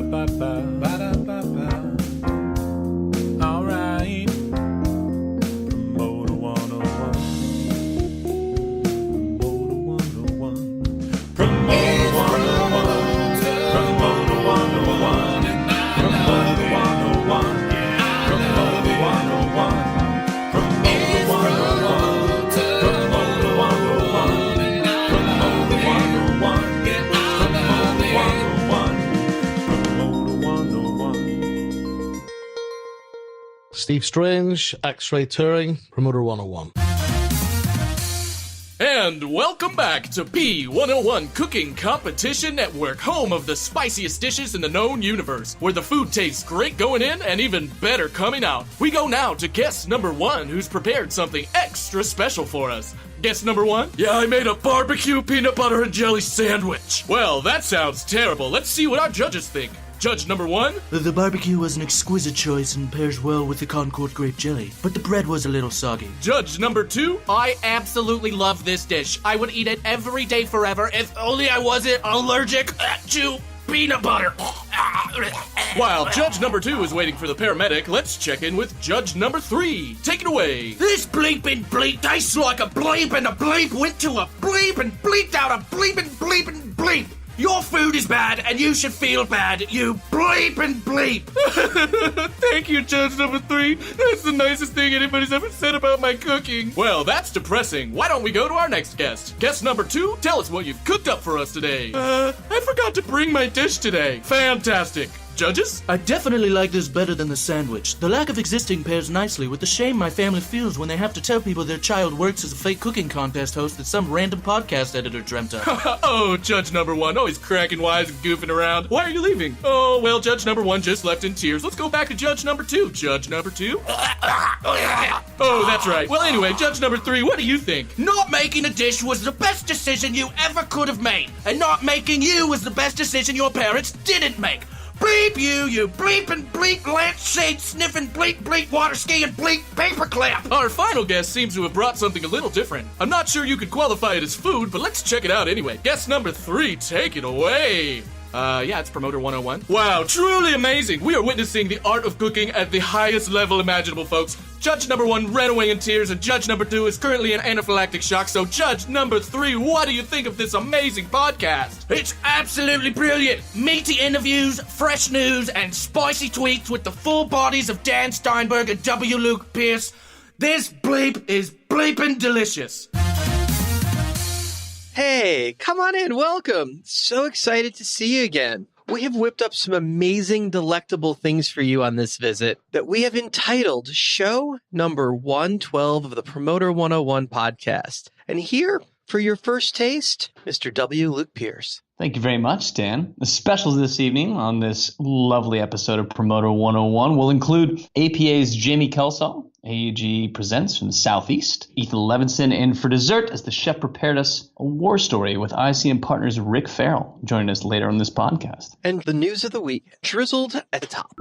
Ba-da-ba-ba-ba. Ba-da-ba-ba. All right. Promoter 101. Promoter 101. Promoter 101. Promoter 101. Promoter 101. Promoter 101. Promoter 101. Promoter 101. Promoter 101. Steve Strange, X-Ray Touring, Promoter 101. And welcome back to P101 Cooking Competition Network, home of the spiciest dishes in the known universe, where the food tastes great going in and even better coming out. We go now to guest number one, who's prepared something extra special for us. Guest number one? Yeah, I made a barbecue peanut butter and jelly sandwich. Well, that sounds terrible. Let's see what our judges think. Judge number one? The barbecue was an exquisite choice and pairs well with the Concord grape jelly, but the bread was a little soggy. Judge number two? I absolutely love this dish. I would eat it every day forever if only I wasn't allergic to peanut butter. While judge number two is waiting for the paramedic, let's check in with judge number three. Take it away. This bleeping bleep tastes like a bleep, and a bleep went to a bleep and bleeped out a bleeping bleeping bleep. Your food is bad, and you should feel bad, you bleep and bleep. Thank you, Judge number three. That's the nicest thing anybody's ever said about my cooking. Well, that's depressing. Why don't we go to our next guest? Guest number two, tell us what you've cooked up for us today. I forgot to bring my dish today. Fantastic. Judges? I definitely like this better than the sandwich. The lack of existing pairs nicely with the shame my family feels when they have to tell people their child works as a fake cooking contest host that some random podcast editor dreamt up. Oh, Judge number one, always cracking wise and goofing around. Why are you leaving? Oh, well, Judge number one just left in tears. Let's go back to Judge number two. Judge number two? Oh, that's right. Well, anyway, Judge number three, what do you think? Not making a dish was the best decision you ever could have made, and not making you was the best decision your parents didn't make. Bleep you bleep and bleep lampshade sniffing bleep bleep water ski and bleep paperclip. Our final guest seems to have brought something a little different. I'm not sure you could qualify it as food, but let's check it out anyway. Guest number three, take it away. Yeah, it's Promoter 101. Wow, truly amazing. We are witnessing the art of cooking at the highest level imaginable, folks. Judge number one ran away in tears, and Judge number two is currently in anaphylactic shock. So, Judge number three, what do you think of this amazing podcast? It's absolutely brilliant. Meaty interviews, fresh news, and spicy tweets with the full bodies of Dan Steinberg and W. Luke Pierce. This bleep is bleeping delicious. Hey, come on in, welcome. So excited to see you again. We have whipped up some amazing, delectable things for you on this visit that we have entitled Show Number 112 of the Promoter 101 podcast. And here, for your first taste, Mr. W. Luke Pierce. Thank you very much, Dan. The specials this evening on this lovely episode of Promoter 101 will include APA's Jaime Kelsall, AEG Presents from the Southeast, Ethan Levinson, and for dessert, as the chef prepared us, a war story with ICM partners Rick Farrell, joining us later on this podcast. And the news of the week, drizzled at the top.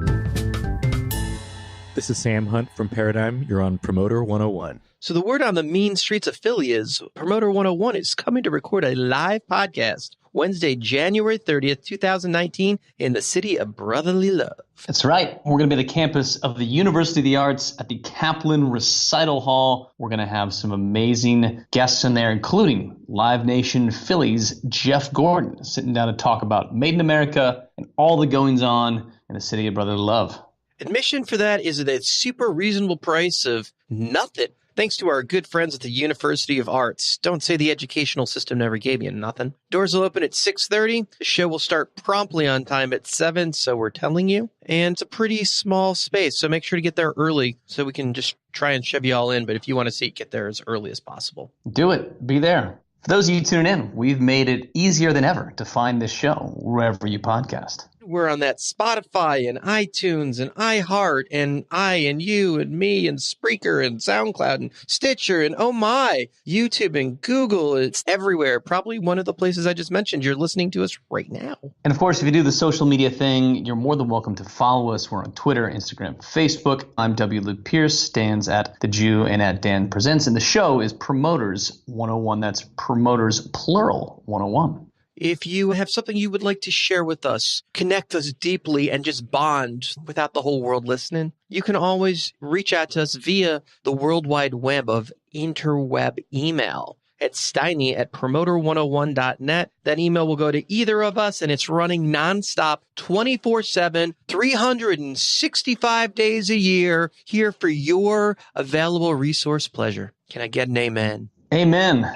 This is Sam Hunt from Paradigm. You're on Promoter 101. So the word on the mean streets of Philly is Promoter 101 is coming to record a live podcast Wednesday, January 30th, 2019 in the city of brotherly love. That's right. We're going to be at the campus of the University of the Arts at the Kaplan Recital Hall. We're going to have some amazing guests in there, including Live Nation Philly's Jeff Gordon, sitting down to talk about Made in America and all the goings on in the city of brotherly love. Admission for that is at a super reasonable price of nothing. Thanks to our good friends at the University of Arts. Don't say the educational system never gave you nothing. Doors will open at 6:30. The show will start promptly on time at 7, so we're telling you. And it's a pretty small space, so make sure to get there early so we can just try and shove you all in. But if you want to see it, get there as early as possible. Do it. Be there. For those of you tuning in, we've made it easier than ever to find this show wherever you podcast. We're on that Spotify and iTunes and iHeart and I and you and me and Spreaker and SoundCloud and Stitcher and oh my, YouTube and Google. It's everywhere. Probably one of the places I just mentioned. You're listening to us right now. And of course, if you do the social media thing, you're more than welcome to follow us. We're on Twitter, Instagram, Facebook. I'm W. Luke Pierce, Dan's at The Jew and at Dan Presents. And the show is Promoters 101. That's Promoters plural 101. If you have something you would like to share with us, connect us deeply, and just bond without the whole world listening, you can always reach out to us via the World Wide Web of interweb email at steiny@promoter101.net. That email will go to either of us, and it's running nonstop 24/7, 365 days a year, here for your available resource pleasure. Can I get an amen? Amen.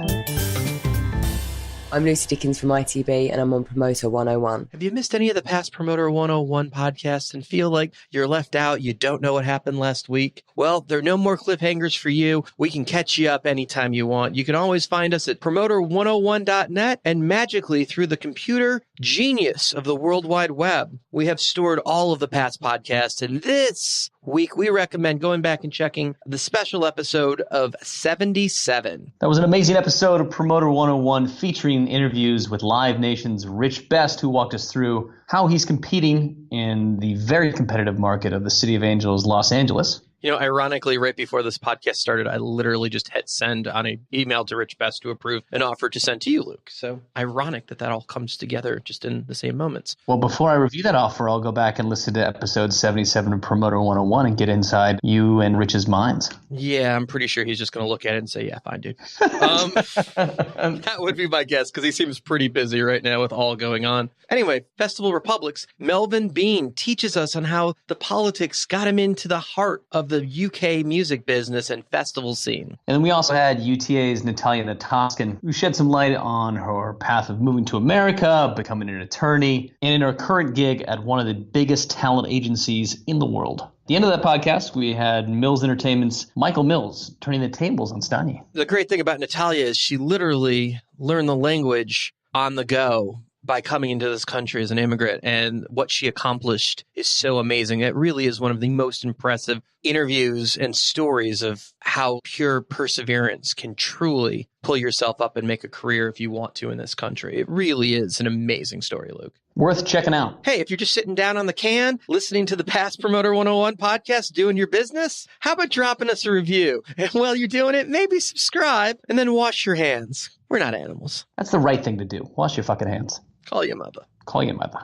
I'm Lucy Dickens from ITB, and I'm on Promoter 101. Have you missed any of the past Promoter 101 podcasts and feel like you're left out, you don't know what happened last week? Well, there are no more cliffhangers for you. We can catch you up anytime you want. You can always find us at promoter101.net, and magically through the computer genius of the World Wide Web, we have stored all of the past podcasts. And this week, we recommend going back and checking the special episode of 77. That was an amazing episode of Promoter 101 featuring interviews with Live Nation's Rich Best, who walked us through how he's competing in the very competitive market of the City of Angels, Los Angeles. You know, ironically, right before this podcast started, I literally just hit send on an email to Rich Best to approve an offer to send to you, Luke. So ironic that all comes together just in the same moments. Well, before I review that offer, I'll go back and listen to episode 77 of Promoter 101 and get inside you and Rich's minds. Yeah, I'm pretty sure he's just going to look at it and say, yeah, fine, dude. That would be my guess, because he seems pretty busy right now with all going on. Anyway, Festival Republics, Melvin Bean teaches us on how the politics got him into the heart of the UK music business and festival scene. And then we also had UTA's Natalia Natoskin, who shed some light on her path of moving to America, becoming an attorney, and in her current gig at one of the biggest talent agencies in the world. At the end of that podcast, we had Mills Entertainment's Michael Mills turning the tables on Steiny. The great thing about Natalia is she literally learned the language on the go by coming into this country as an immigrant, and what she accomplished is so amazing. It really is one of the most impressive interviews and stories of how pure perseverance can truly pull yourself up and make a career if you want to in this country. It really is an amazing story, Luke. Worth checking out. Hey, if you're just sitting down on the can, listening to the past Promoter 101 podcast, doing your business, how about dropping us a review? And while you're doing it, maybe subscribe and then wash your hands. We're not animals. That's the right thing to do. Wash your fucking hands. Call your mother. Call your mother.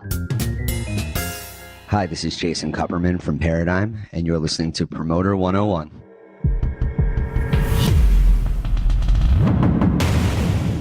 Hi, this is Jason Kupperman from Paradigm, and you're listening to Promoter 101.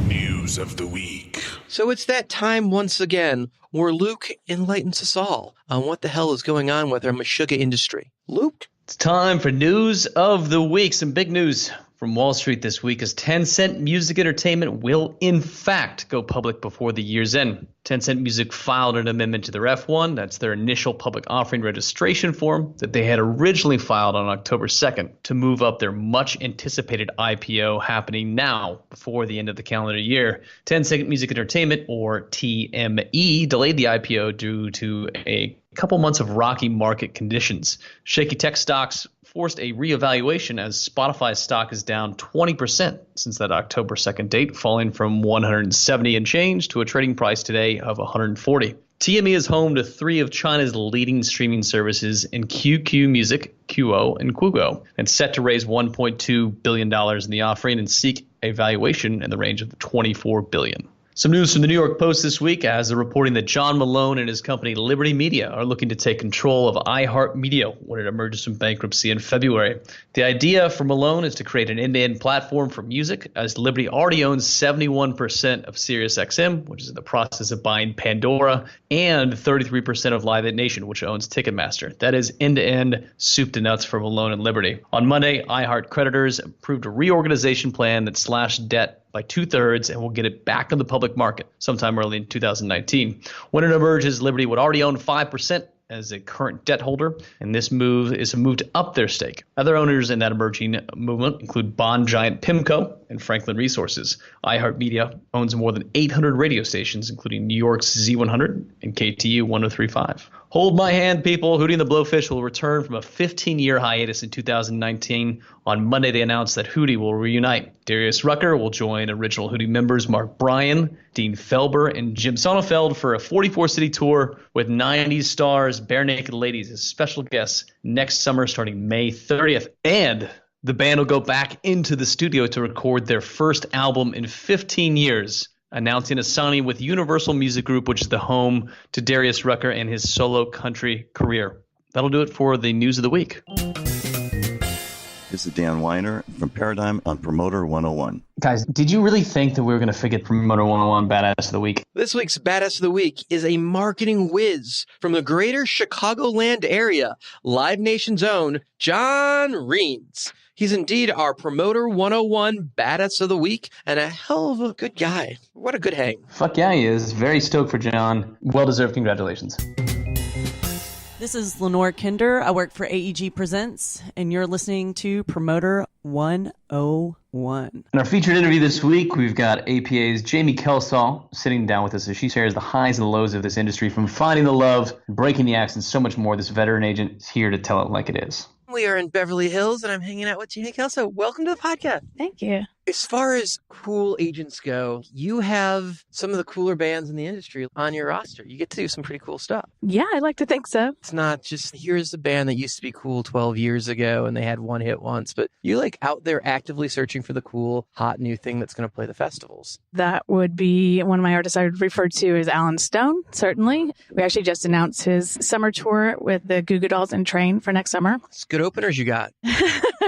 News of the week. So it's that time once again where Luke enlightens us all on what the hell is going on with our Meshuggah industry. Luke? It's time for News of the Week. Some big news from Wall Street this week as Tencent Music Entertainment will, in fact, go public before the year's end. Tencent Music filed an amendment to their F-1. That's their initial public offering registration form that they had originally filed on October 2nd to move up their much-anticipated IPO happening now before the end of the calendar year. Tencent Music Entertainment, or TME, delayed the IPO due to a couple months of rocky market conditions. Shaky tech stocks forced a reevaluation as Spotify's stock is down 20% since that October 2nd date, falling from 170 and change to a trading price today of 140. TME is home to three of China's leading streaming services in QQ Music, QO, and Qugo, and set to raise $1.2 billion in the offering and seek a valuation in the range of $24 billion. Some news from the New York Post this week has the reporting that John Malone and his company Liberty Media are looking to take control of iHeartMedia when it emerges from bankruptcy in February. The idea for Malone is to create an end-to-end platform for music, as Liberty already owns 71% of SiriusXM, which is in the process of buying Pandora, and 33% of Live Nation, which owns Ticketmaster. That is end-to-end soup to nuts for Malone and Liberty. On Monday, iHeart creditors approved a reorganization plan that slashed debt by 2/3 and will get it back on the public market sometime early in 2019. When it emerges, Liberty would already own 5% as a current debt holder, and this move is a move to up their stake. Other owners in that emerging movement include bond giant PIMCO and Franklin Resources. iHeartMedia owns more than 800 radio stations, including New York's Z100 and KTU 1035. Hold my hand, people. Hootie and the Blowfish will return from a 15-year hiatus in 2019. On Monday, they announced that Hootie will reunite. Darius Rucker will join original Hootie members Mark Bryan, Dean Felber, and Jim Sonnenfeld for a 44-city tour with 90s stars, Bare Naked Ladies as special guests next summer starting May 30th. And the band will go back into the studio to record their first album in 15 years announcing a signing with Universal Music Group, which is the home to Darius Rucker and his solo country career. That'll do it for the news of the week. This is Dan Weiner from Paradigm on Promoter 101. Guys, did you really think that we were going to forget Promoter 101 Badass of the Week? This week's Badass of the Week is a marketing whiz from the greater Chicagoland area, Live Nation's own John Reens. He's indeed our Promoter 101 Badass of the Week and a hell of a good guy. What a good hang. Fuck yeah, he is. Very stoked for John. Well-deserved congratulations. This is Lenore Kinder. I work for AEG Presents, and you're listening to Promoter 101. In our featured interview this week, we've got APA's Jaime Kelsall sitting down with us as she shares the highs and lows of this industry, from finding the love, breaking the acts, and so much more. This veteran agent is here to tell it like it is. We are in Beverly Hills, and I'm hanging out with Jaime Kelsall. Welcome to the podcast. Thank you. As far as cool agents go, you have some of the cooler bands in the industry on your roster. You get to do some pretty cool stuff. Yeah, I'd like to think so. It's not just, here's a band that used to be cool 12 years ago and they had one hit once, but you're like out there actively searching for the cool, hot new thing that's going to play the festivals. That would be one of my artists I would refer to as Alan Stone, certainly. We actually just announced his summer tour with the Goo Goo Dolls and Train for next summer. It's good openers you got.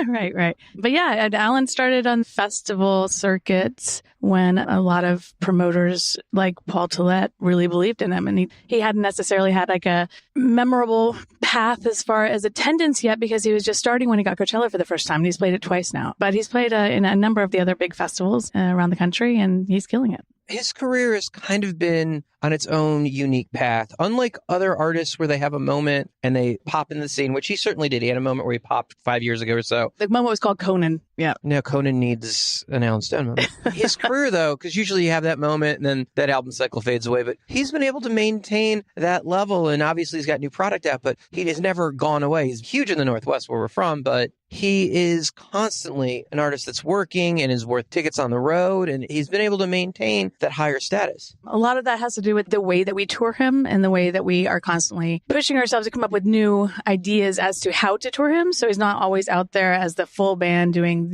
Right. But yeah, Alan started on festival circuits when a lot of promoters like Paul Tillett really believed in him. And he hadn't necessarily had like a memorable path as far as attendance yet, because he was just starting when he got Coachella for the first time. And he's played it twice now. But he's played in a number of the other big festivals around the country, and he's killing it. His career has kind of been on its own unique path. Unlike other artists where they have a moment and they pop in the scene, which he certainly did. He had a moment where he popped 5 years ago or so. The moment was called Conan. Yeah. No, Conan needs an Alan Stone moment. His career, though, because usually you have that moment and then that album cycle fades away. But he's been able to maintain that level. And obviously he's got new product out, but he has never gone away. He's huge in the Northwest where we're from, but he is constantly an artist that's working and is worth tickets on the road. And he's been able to maintain that higher status. A lot of that has to do with the way that we tour him and the way that we are constantly pushing ourselves to come up with new ideas as to how to tour him. So he's not always out there as the full band doing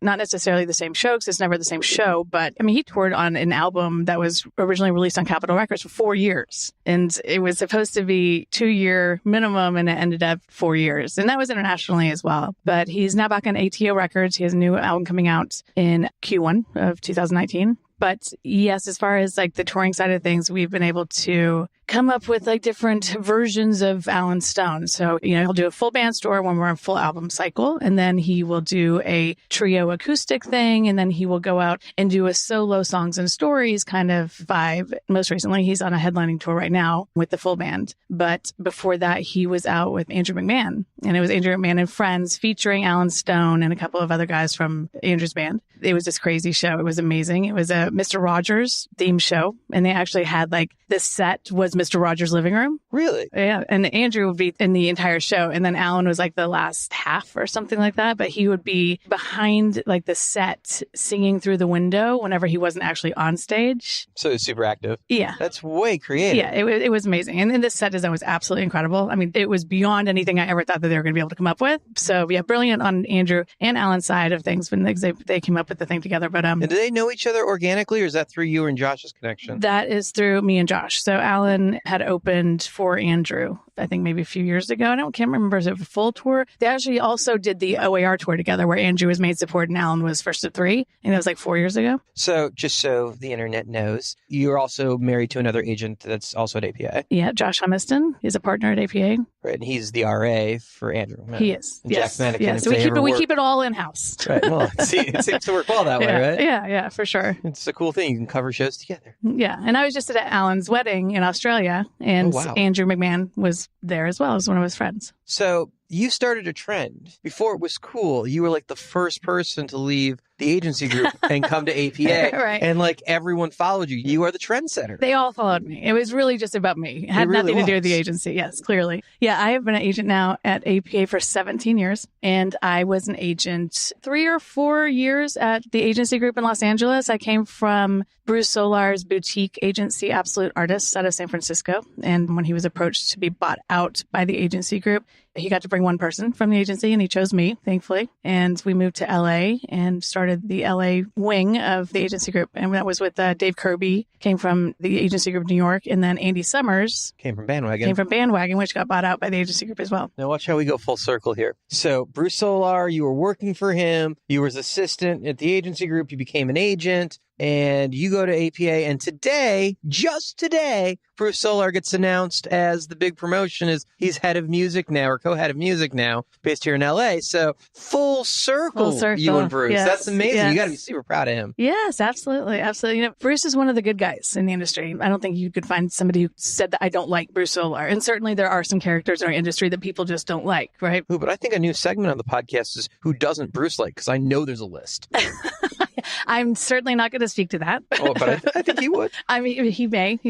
not necessarily the same show, because it's never the same show, but I mean, he toured on an album that was originally released on Capitol Records for 4 years. And it was supposed to be 2-year minimum, and it ended up 4 years. And that was internationally as well. But he's now back on ATO Records. He has a new album coming out in Q1 of 2019. But yes, as far as like the touring side of things, we've been able to come up with like different versions of Alan Stone. So, he'll do a full band tour when we're on full album cycle, and then he will do a trio acoustic thing, and then he will go out and do a solo songs and stories kind of vibe. Most recently, he's on a headlining tour right now with the full band. But before that, he was out with Andrew McMahon, and it was Andrew McMahon and Friends featuring Alan Stone and a couple of other guys from Andrew's band. It was this crazy show. It was amazing. It was a Mr. Rogers theme show, and they actually had like the set was Mr. Rogers' living room. Really? Yeah. And Andrew would be in the entire show, and then Alan was like the last half or something like that, but he would be behind like the set singing through the window whenever he wasn't actually on stage. So it's super active. Yeah. That's way creative. Yeah, it was amazing. And this set design was absolutely incredible. I mean, it was beyond anything I ever thought that they were going to be able to come up with. So yeah, brilliant on Andrew and Alan's side of things when they came up with the thing together. But and do they know each other organically, or is that through you and Josh's connection? That is through me and Josh. So Alan had opened for Andrew, I think maybe a few years ago. I can't remember if it was a full tour. They actually also did the OAR tour together where Andrew was main support and Alan was first of three. And that was like 4 years ago. So just so the internet knows, you're also married to another agent that's also at APA. Yeah, Josh Humiston is a partner at APA. Right, and he's the RA for Andrew. He is. And yes. Jack Mannequin. Yeah, so we keep it all in-house. Right, well, it seems to work well that way, right? Yeah, for sure. It's a cool thing. You can cover shows together. Yeah, and I was just at Alan's wedding in Australia, and Andrew McMahon was there as well as one of his friends. So you started a trend. Before it was cool, you were like the first person to leave the agency group and come to APA. Right. And like everyone followed you. You are the trendsetter. They all followed me. It was really just about me. It had nothing to do with the agency. Yes, clearly. Yeah, I have been an agent now at APA for 17 years. And I was an agent 3 or 4 years at the agency group in Los Angeles. I came from Bruce Solar's boutique agency, Absolute Artists, out of San Francisco. And when he was approached to be bought out by the agency group, he got to bring one person from the agency, and he chose me, thankfully. And we moved to LA and started started the LA wing of the agency group. And that was with Dave Kirby, came from the agency group in New York. And then Andy Summers came from Bandwagon, which got bought out by the agency group as well. Now watch how we go full circle here. So Bruce Solar, you were working for him. You were his assistant at the agency group. You became an agent. And you go to APA, and today, just today, Bruce Solar gets announced as the big promotion is he's head of music now, or co-head of music now, based here in LA. So full circle. You and Bruce. Yes. That's amazing. Yes. You got to be super proud of him. Yes, absolutely. Absolutely. You know, Bruce is one of the good guys in the industry. I don't think you could find somebody who said that I don't like Bruce Solar. And certainly there are some characters in our industry that people just don't like, right? Ooh, but I think a new segment on the podcast is who doesn't Bruce like, because I know there's a list. I'm certainly not going to speak to that. Oh, but I think he would. I mean, he may.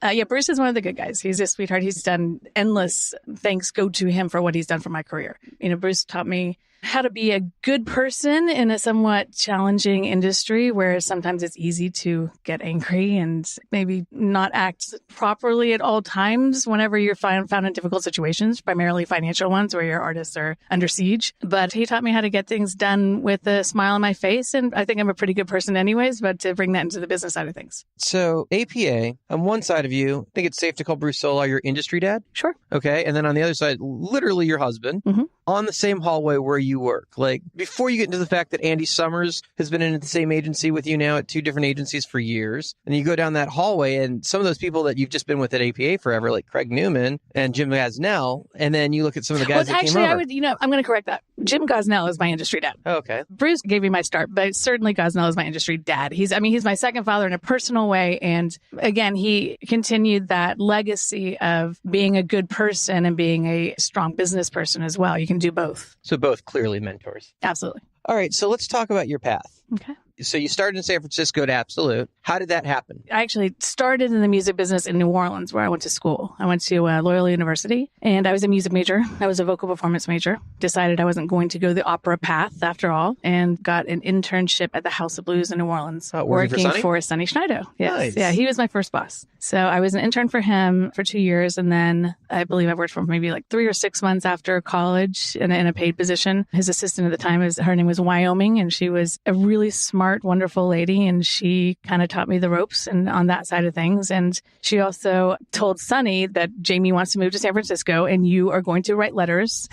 Yeah, Bruce is one of the good guys. He's a sweetheart. He's done endless thanks go to him for what he's done for my career. You know, Bruce taught me how to be a good person in a somewhat challenging industry where sometimes it's easy to get angry and maybe not act properly at all times whenever you're found in difficult situations, primarily financial ones where your artists are under siege. But he taught me how to get things done with a smile on my face. And I think I'm a pretty good person anyways, but to bring that into the business side of things. So APA, on one side of you, I think it's safe to call Bruce Solar your industry dad? Sure. Okay. And then on the other side, literally your husband. Mm-hmm. On the same hallway where you work. Like, before you get into the fact that Andy Summers has been in the same agency with you now at 2 different agencies for years, and you go down that hallway, and some of those people that you've just been with at APA forever, like Craig Newman and Jim Gosnell, and then you look at some of the guys that came over. I'm going to correct that. Jim Gosnell is my industry dad. Oh, okay. Bruce gave me my start, but certainly Gosnell is my industry dad. He's my second father in a personal way. And again, he continued that legacy of being a good person and being a strong business person as well. You can do both. So both clearly mentors. Absolutely. All right. So let's talk about your path. Okay. So you started in San Francisco at Absolute. How did that happen? I actually started in the music business in New Orleans, where I went to school. I went to Loyola University, and I was a music major. I was a vocal performance major. Decided I wasn't going to go the opera path after all, and got an internship at the House of Blues in New Orleans, working for Sonny Schneider. Yes. Nice. Yeah, he was my first boss. So I was an intern for him for 2 years, and then I believe I worked for him maybe like 3 or 6 months after college in a paid position. His assistant at the time, her name was Wyoming, and she was a really smart, wonderful lady, and she kind of taught me the ropes and on that side of things. And she also told Sonny that Jaime wants to move to San Francisco, and you are going to write letters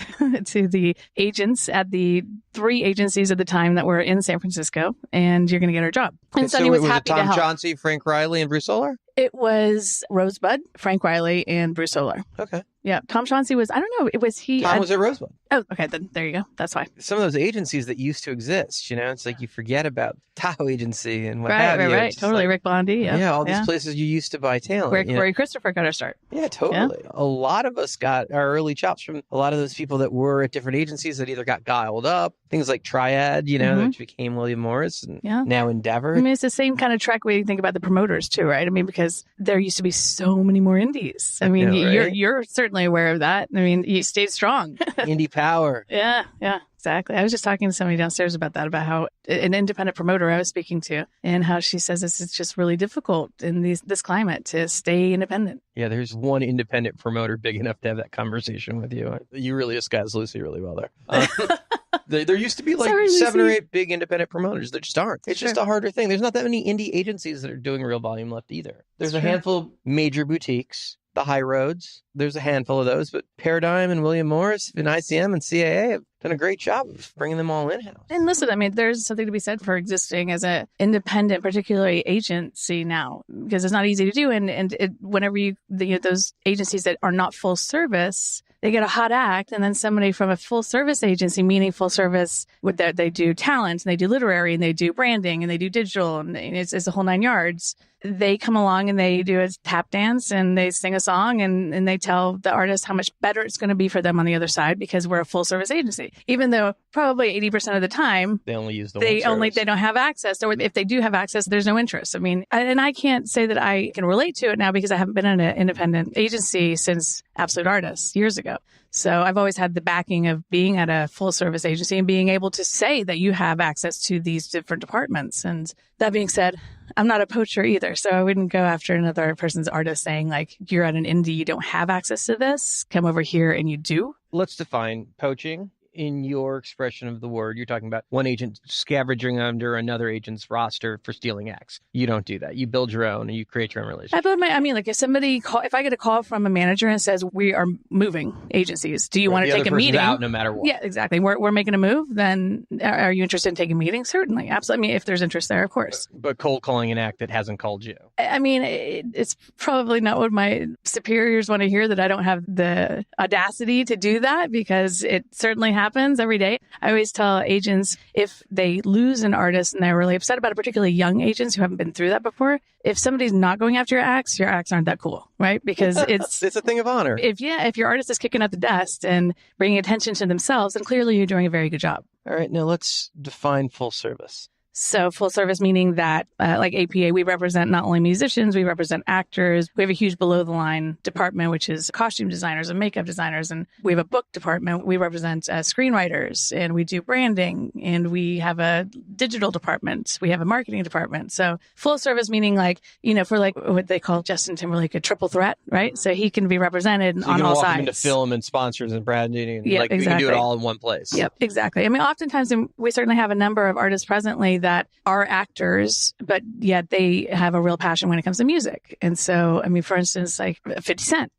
to the agents at the 3 agencies at the time that were in San Francisco, and you're going to get her job. And Sonny was happy to help. Tom Chauncey, Frank Riley, and Bruce Solar? It was Rosebud, Frank Riley, and Bruce Solar. Okay. Yeah. Tom Chauncey was, I don't know, was he? Tom was at Rosebud. Oh, okay. Then there you go. That's why. Some of those agencies that used to exist, it's like you forget about Tahoe Agency and what have you. Right. Totally. Like, Rick Bondi. Yeah. All these places you used to buy talent. Where Corey Christopher got our start. Yeah, totally. Yeah. A lot of us got our early chops from a lot of those people that were at different agencies that either got dialed up, things like Triad, which became William Morris and now Endeavor. I mean, it's the same kind of track when you think about the promoters too, right? I mean, because there used to be so many more indies. I mean, you're certainly aware of that. I mean, you stayed strong. Indie power. Yeah, exactly. I was just talking to somebody downstairs about that, about how an independent promoter I was speaking to, and how she says it's just really difficult in this climate to stay independent. Yeah, there's one independent promoter big enough to have that conversation with you. You really disguised Lucy really well there. There used to be like 7 or 8 big independent promoters. There just aren't. It's just a harder thing. There's not that many indie agencies that are doing real volume left either. There's a handful of major boutiques, the high roads. There's a handful of those, but Paradigm and William Morris and ICM and CAA have done a great job of bringing them all in-house. And listen, I mean, there's something to be said for existing as an independent, particularly agency now, because it's not easy to do. And whenever those agencies that are not full service, they get a hot act, and then somebody from a full service agency, meaning full service, with that they do talent and they do literary and they do branding and they do digital and it's the whole 9 yards. They come along and they do a tap dance and they sing a song and they tell the artist how much better it's going to be for them on the other side because we're a full service agency. Even though probably 80% of the time they only use they don't have access, or if they do have access, there's no interest. I mean, and I can't say that I can relate to it now because I haven't been in an independent agency since Absolute Artists years ago. So I've always had the backing of being at a full service agency and being able to say that you have access to these different departments. And that being said, I'm not a poacher either. So I wouldn't go after another person's artist saying like, you're at an indie, you don't have access to this. Come over here and you do. Let's define poaching. in your expression of the word, you're talking about one agent scavenging under another agent's roster for stealing acts. You don't do that. You build your own and you create your own relationship. Like if I get a call from a manager and says, we are moving agencies, do you want to take a meeting? Out no matter what. Yeah, exactly. We're making a move. Then are you interested in taking meetings? Certainly. Absolutely. I mean, if there's interest there, of course. But cold calling an act that hasn't called you. I mean, it's probably not what my superiors want to hear, that I don't have the audacity to do that, because it certainly happens every day. I always tell agents, if they lose an artist and they're really upset about it, particularly young agents who haven't been through that before, if somebody's not going after your acts aren't that cool, right? Because it's a thing of honor. If your artist is kicking up the dust and bringing attention to themselves, then clearly you're doing a very good job. All right, now let's define full service. So full service meaning that, like APA, we represent not only musicians, we represent actors. We have a huge below the line department, which is costume designers and makeup designers. And we have a book department. We represent screenwriters, and we do branding, and we have a digital department. We have a marketing department. So full service meaning for what they call Justin Timberlake, a triple threat, right? So he can be represented on all sides. You can walk into film and sponsors and branding. And exactly. You can do it all in one place. Yep, exactly. I mean, oftentimes we certainly have a number of artists presently that are actors, but yet they have a real passion when it comes to music. And so, I mean, for instance, like 50 Cent,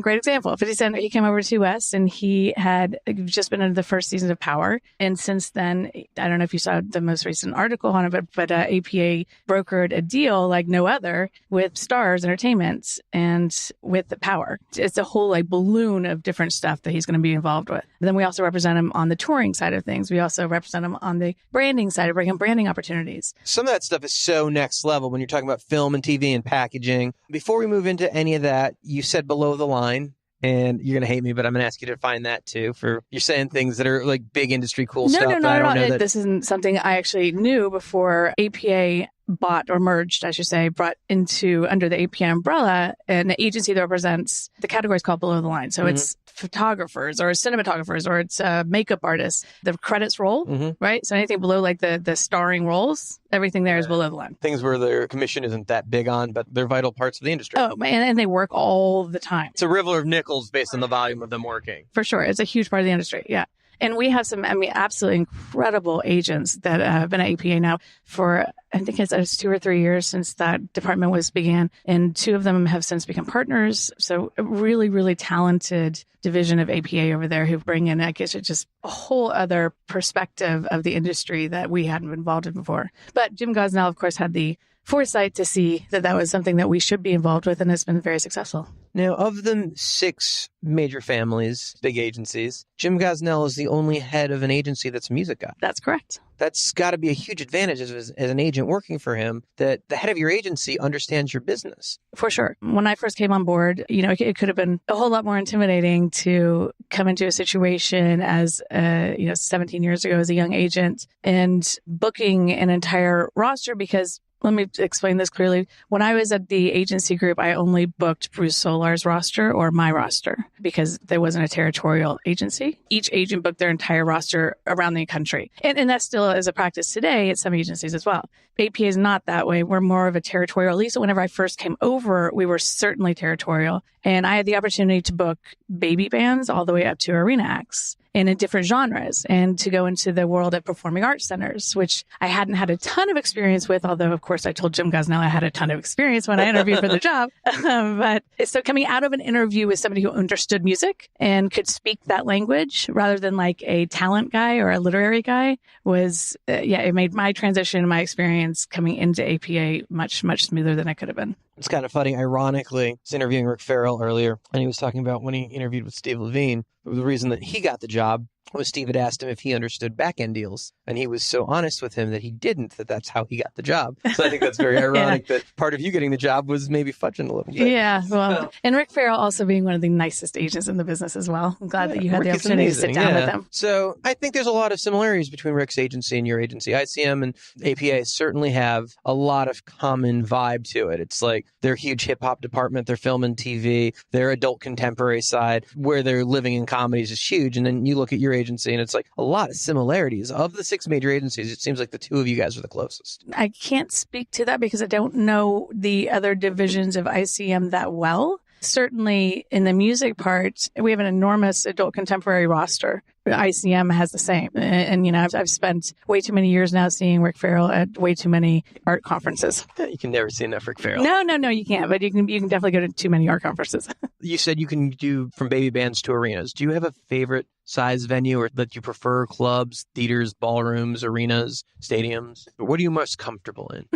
great example. 50 Cent, he came over to us and he had just been in the first season of Power. And since then, I don't know if you saw the most recent article on it, but APA brokered a deal like no other with Stars Entertainment and with the Power. It's a whole balloon of different stuff that he's going to be involved with. But then we also represent him on the touring side of things. We also represent him on the branding side to bring him branding opportunities. Some of that stuff is so next level when you're talking about film and TV and packaging. Before we move into any of that, you said below the line, and you're going to hate me, but I'm going to ask you to define that too. You're saying things that are like big industry cool stuff. No, I don't know that this isn't something I actually knew before APA bought or merged, I should say, brought into under the APA umbrella an agency that represents the category is called below the line. So it's photographers or cinematographers or it's makeup artists. The credits roll, right? So anything below the starring roles, everything there is below the line. Things where their commission isn't that big on, but they're vital parts of the industry. Oh, and they work all the time. It's a river of nickels based on the volume of them working. For sure. It's a huge part of the industry. Yeah. And we have some, absolutely incredible agents that have been at APA now for, I think it's 2 or 3 years since that department began. And 2 of them have since become partners. So a really, really talented division of APA over there who bring in, I guess, it's just a whole other perspective of the industry that we hadn't been involved in before. But Jim Gosnell, of course, had the foresight to see that was something that we should be involved with, and it's been very successful. Now, of the 6 major families, big agencies, Jim Gosnell is the only head of an agency that's a music guy. That's correct. That's got to be a huge advantage as an agent working for him, that the head of your agency understands your business. For sure. When I first came on board, it could have been a whole lot more intimidating to come into a situation as, 17 years ago as a young agent and booking an entire roster because let me explain this clearly. When I was at the agency group, I only booked Bruce Solar's roster or my roster because there wasn't a territorial agency. Each agent booked their entire roster around the country. And that still is a practice today at some agencies as well. APA is not that way. We're more of a territorial. At least whenever I first came over, we were certainly territorial. And I had the opportunity to book baby bands all the way up to arena acts and in different genres and to go into the world of performing arts centers, which I hadn't had a ton of experience with, although, of course, I told Jim Gosnell I had a ton of experience when I interviewed for the job. But so coming out of an interview with somebody who understood music and could speak that language rather than like a talent guy or a literary guy was, it made my transition, my experience coming into APA much, much smoother than it could have been. It's kind of funny. Ironically, I was interviewing Rick Farrell earlier, and he was talking about when he interviewed with Steve Levine, the reason that he got the job was Steve had asked him if he understood back-end deals, and he was so honest with him that he didn't, that's how he got the job. So I think that's very ironic that part of you getting the job was maybe fudging a little bit. Yeah, well, and Rick Farrell also being one of the nicest agents in the business as well. I'm glad that you had the opportunity to sit down with him. So I think there's a lot of similarities between Rick's agency and your agency. ICM and APA certainly have a lot of common vibe to it. It's like their huge hip-hop department, their film and TV, their adult contemporary side, where they're living in comedies is huge. And then you look at your agency and it's like a lot of similarities. Of the 6 major agencies, it seems like the 2 of you guys are the closest. I can't speak to that because I don't know the other divisions of ICM that well. Certainly in the music part, we have an enormous adult contemporary roster ICM has the same. And you know, I've spent way too many years now seeing Rick Farrell at way too many art conferences. You can never see enough Rick Farrell. No, you can't. But you can definitely go to too many art conferences. You said you can do from baby bands to arenas. Do you have a favorite size venue or that you prefer? Clubs, theaters, ballrooms, arenas, stadiums? What are you most comfortable in?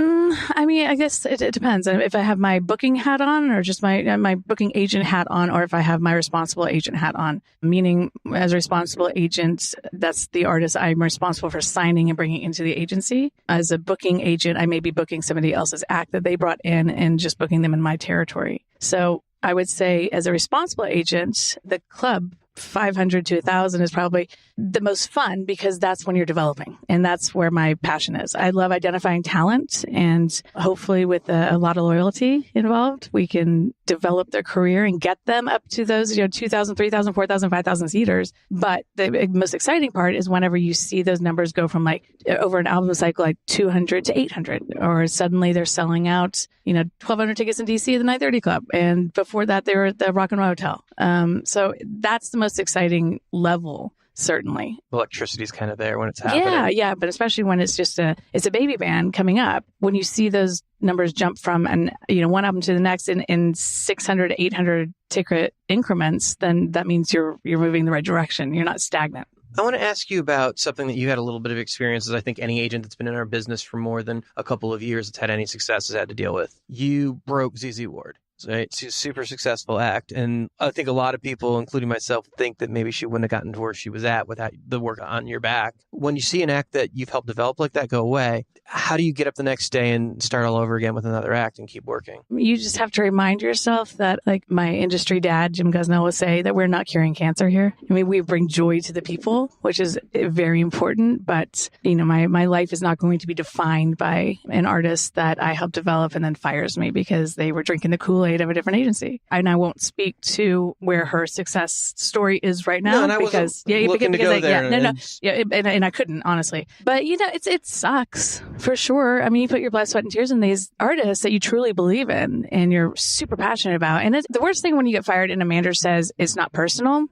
I mean, I guess it depends. If I have my booking hat on or just my booking agent hat on, or if I have my responsible agent hat on, meaning as a responsible agent, that's the artist I'm responsible for signing and bringing into the agency. As a booking agent, I may be booking somebody else's act that they brought in and just booking them in my territory. So I would say as a responsible agent, the club 500 to 1,000 is probably the most fun because that's when you're developing. And that's where my passion is. I love identifying talent, and hopefully with a lot of loyalty involved, we can develop their career and get them up to those, 2,000, 3,000, 4,000, 5,000 seaters. But the most exciting part is whenever you see those numbers go from like over an album cycle, like 200 to 800, or suddenly they're selling out, 1,200 tickets in DC at the 930 Club. And before that, they were at the Rock and Roll Hotel. So that's the most exciting level, certainly. Electricity's kind of there when it's happening. Yeah, but especially when it's just a baby band coming up. When you see those numbers jump from one album to the next in 600 to 800 ticket increments, then that means you're moving in the right direction. You're not stagnant. I want to ask you about something that you had a little bit of experience, as I think any agent that's been in our business for more than a couple of years that's had any success has had to deal with. You broke ZZ Ward. Right? She's a super successful act. And I think a lot of people, including myself, think that maybe she wouldn't have gotten to where she was at without the work on your back. When you see an act that you've helped develop like that go away, how do you get up the next day and start all over again with another act and keep working? You just have to remind yourself that, like my industry dad, Jim Gusnell, would say, that we're not curing cancer here. I mean, we bring joy to the people, which is very important. But, my life is not going to be defined by an artist that I helped develop and then fires me because they were drinking the Kool-Aid of a different agency. And I won't speak to where her success story is right now, and I because I couldn't, honestly. But it sucks for sure. I mean, you put your blood, sweat, and tears in these artists that you truly believe in and you're super passionate about. And the worst thing when you get fired and a manager says it's not personal,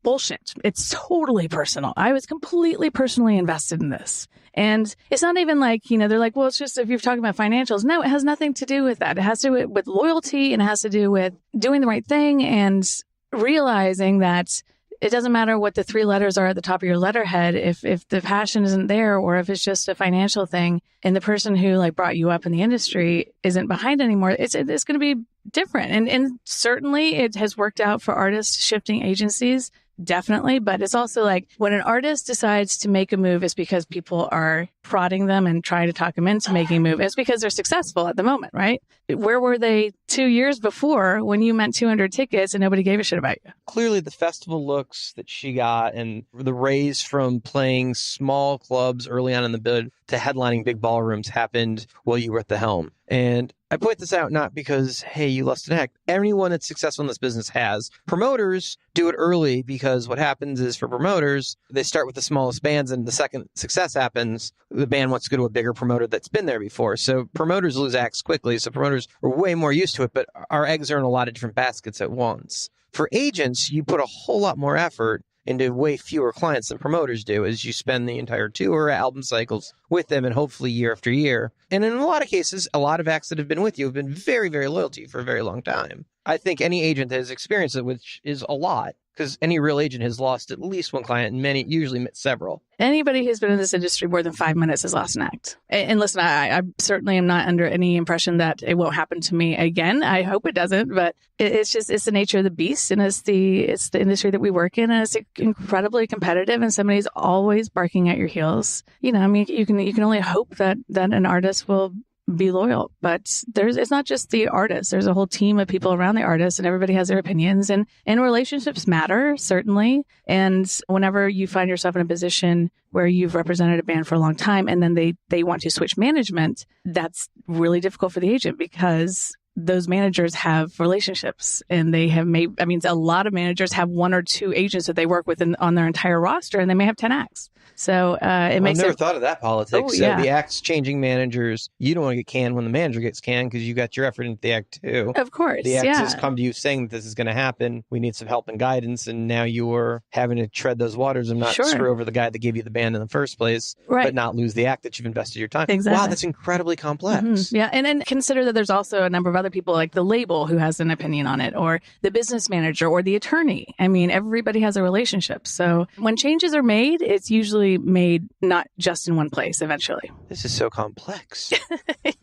bullshit. It's totally personal. I was completely personally invested in this. And it's not even like, they're like, well, it's just if you're talking about financials. No, it has nothing to do with that. It has to do with loyalty, and it has to do with doing the right thing and realizing that it doesn't matter what the 3 letters are at the top of your letterhead. If the passion isn't there, or if it's just a financial thing and the person who brought you up in the industry isn't behind anymore, it's going to be different. And certainly it has worked out for artists shifting agencies. Definitely. But it's also like when an artist decides to make a move, it's because people are prodding them and trying to talk them into making a move. It's because they're successful at the moment, right? Where were they 2 years before when you meant 200 tickets and nobody gave a shit about you? Clearly the festival looks that she got and the raise from playing small clubs early on in the bid to headlining big ballrooms happened while you were at the helm. And I point this out not because, hey, you lost an act. Anyone that's successful in this business has. Promoters do it early because what happens is for promoters, they start with the smallest bands, and the second success happens, the band wants to go to a bigger promoter that's been there before. So promoters lose acts quickly. So promoters are way more used to it, but our eggs are in a lot of different baskets at once. For agents, you put a whole lot more effort into way fewer clients than promoters do, as you spend the entire tour, album cycles with them, and hopefully year after year. And in a lot of cases, a lot of acts that have been with you have been very, very loyal to you for a very long time. I think any agent that has experienced it, which is a lot, because any real agent has lost at least one client, and usually several. Anybody who's been in this industry more than 5 minutes has lost an act. And listen, I certainly am not under any impression that it won't happen to me again. I hope it doesn't, but it's the nature of the beast, and it's the industry that we work in, and it's incredibly competitive, and somebody's always barking at your heels. You can only hope that an artist will be loyal, but it's not just the artist. There's a whole team of people around the artist, and everybody has their opinions, and relationships matter, certainly. And whenever you find yourself in a position where you've represented a band for a long time and then they want to switch management, that's really difficult for the agent because those managers have relationships, and they have a lot of managers have 1 or 2 agents that they work with on their entire roster, and they may have 10 acts. So I've never thought of that politics. Oh, so yeah. the act's changing managers. You don't want to get canned when the manager gets canned because you got your effort into the act too. Of course, the act has come to you saying that this is going to happen. We need some help and guidance, and now you're having to tread those waters and not screw over the guy that gave you the band in the first place, but not lose the act that you've invested your time. Exactly. Wow, that's incredibly complex. Mm-hmm. Yeah, and then consider that there's also a number of other people like the label who has an opinion on it, or the business manager, or the attorney. I mean, everybody has a relationship. So when changes are made, it's usually made not just in one place eventually. This is so complex.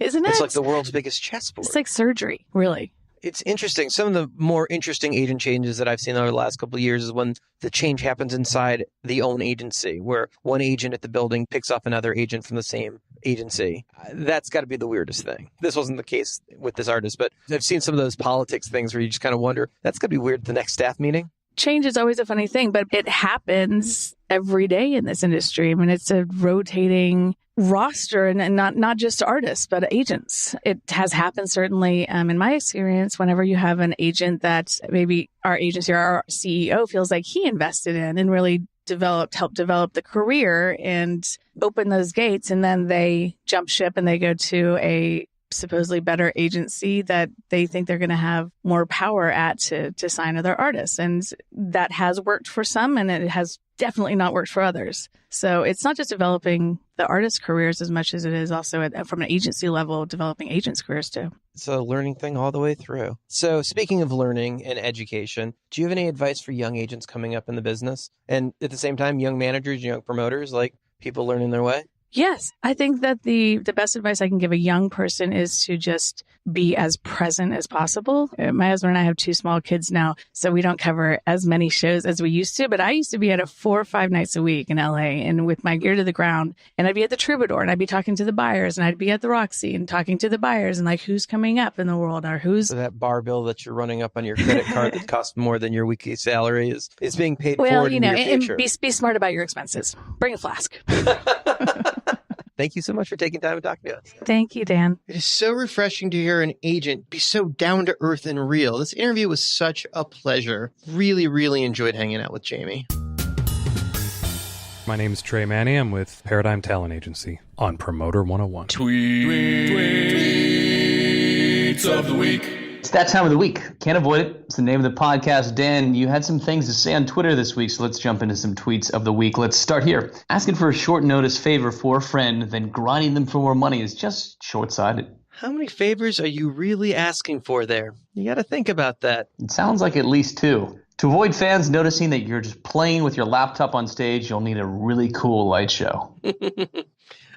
Isn't it? It's like the world's biggest chessboard. It's like surgery, really. It's interesting. Some of the more interesting agent changes that I've seen over the last couple of years is when the change happens inside the own agency, where one agent at the building picks up another agent from the same agency. That's got to be the weirdest thing. This wasn't the case with this artist, but I've seen some of those politics things where you just kind of wonder, that's got to be weird at the next staff meeting. Change is always a funny thing, but it happens every day in this industry. I mean, it's a rotating roster, and not just artists, but agents. It has happened certainly in my experience whenever you have an agent that maybe our agency or our CEO feels like he invested in and really helped develop the career and open those gates, and then they jump ship and they go to a supposedly better agency that they think they're going to have more power at to sign other artists. And that has worked for some, and it has definitely not worked for others. So it's not just developing the artists' careers as much as it is also from an agency level, developing agents' careers too. It's a learning thing all the way through. So speaking of learning and education, do you have any advice for young agents coming up in the business? And at the same time, young managers, young promoters, like people learning their way? Yes, I think that the best advice I can give a young person is to just be as present as possible. My husband and I have 2 small kids now, so we don't cover as many shows as we used to, but I used to be at a 4 or 5 nights a week in LA and with my ear to the ground, and I'd be at the Troubadour and I'd be talking to the buyers, and I'd be at the Roxy and talking to the buyers and like who's coming up in the world, or who's... So that bar bill that you're running up on your credit card that costs more than your weekly salary is being paid forward into your future. And be smart about your expenses. Bring a flask. Thank you so much for taking time to talk to us. Thank you, Dan. It is so refreshing to hear an agent be so down to earth and real. This interview was such a pleasure. Really, really enjoyed hanging out with Jaime. My name is Trey Manny. I'm with Paradigm Talent Agency on Promoter 101. Tweets of the week. It's that time of the week. Can't avoid it. It's the name of the podcast. Dan, you had some things to say on Twitter this week, so let's jump into some tweets of the week. Let's start here. Asking for a short notice favor for a friend, then grinding them for more money is just short-sighted. How many favors are you really asking for there? You got to think about that. It sounds like at least 2. To avoid fans noticing that you're just playing with your laptop on stage, you'll need a really cool light show.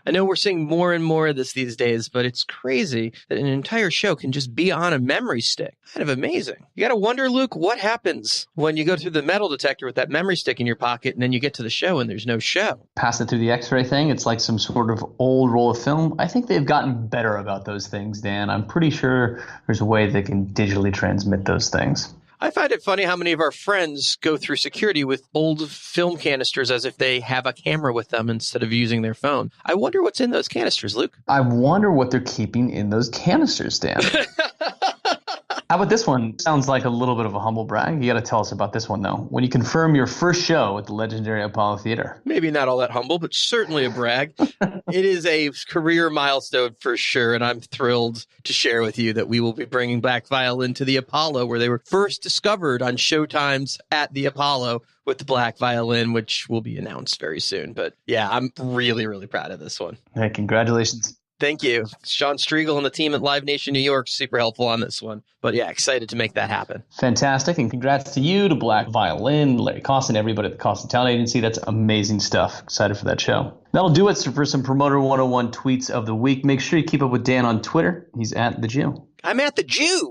I know we're seeing more and more of this these days, but it's crazy that an entire show can just be on a memory stick. Kind of amazing. You got to wonder, Luke, what happens when you go through the metal detector with that memory stick in your pocket and then you get to the show and there's no show. Pass it through the X-ray thing. It's like some sort of old roll of film. I think they've gotten better about those things, Dan. I'm pretty sure there's a way they can digitally transmit those things. I find it funny how many of our friends go through security with old film canisters as if they have a camera with them instead of using their phone. I wonder what's in those canisters, Luke. I wonder what they're keeping in those canisters, Dan. How about this one? Sounds like a little bit of a humble brag. You got to tell us about this one, though. When you confirm your first show at the legendary Apollo Theater. Maybe not all that humble, but certainly a brag. It is a career milestone for sure, and I'm thrilled to share with you that we will be bringing Black Violin to the Apollo, where they were first discovered on showtimes at the Apollo with the Black Violin, which will be announced very soon. But yeah, I'm really, really proud of this one. Hey, congratulations. Thank you. Sean Striegel and the team at Live Nation New York, super helpful on this one. But yeah, excited to make that happen. Fantastic. And congrats to you, to Black Violin, Larry Costin, everybody at the Costin Talent Agency. That's amazing stuff. Excited for that show. That'll do it for some Promoter 101 tweets of the week. Make sure you keep up with Dan on Twitter. He's at the Jew. I'm at the Jew.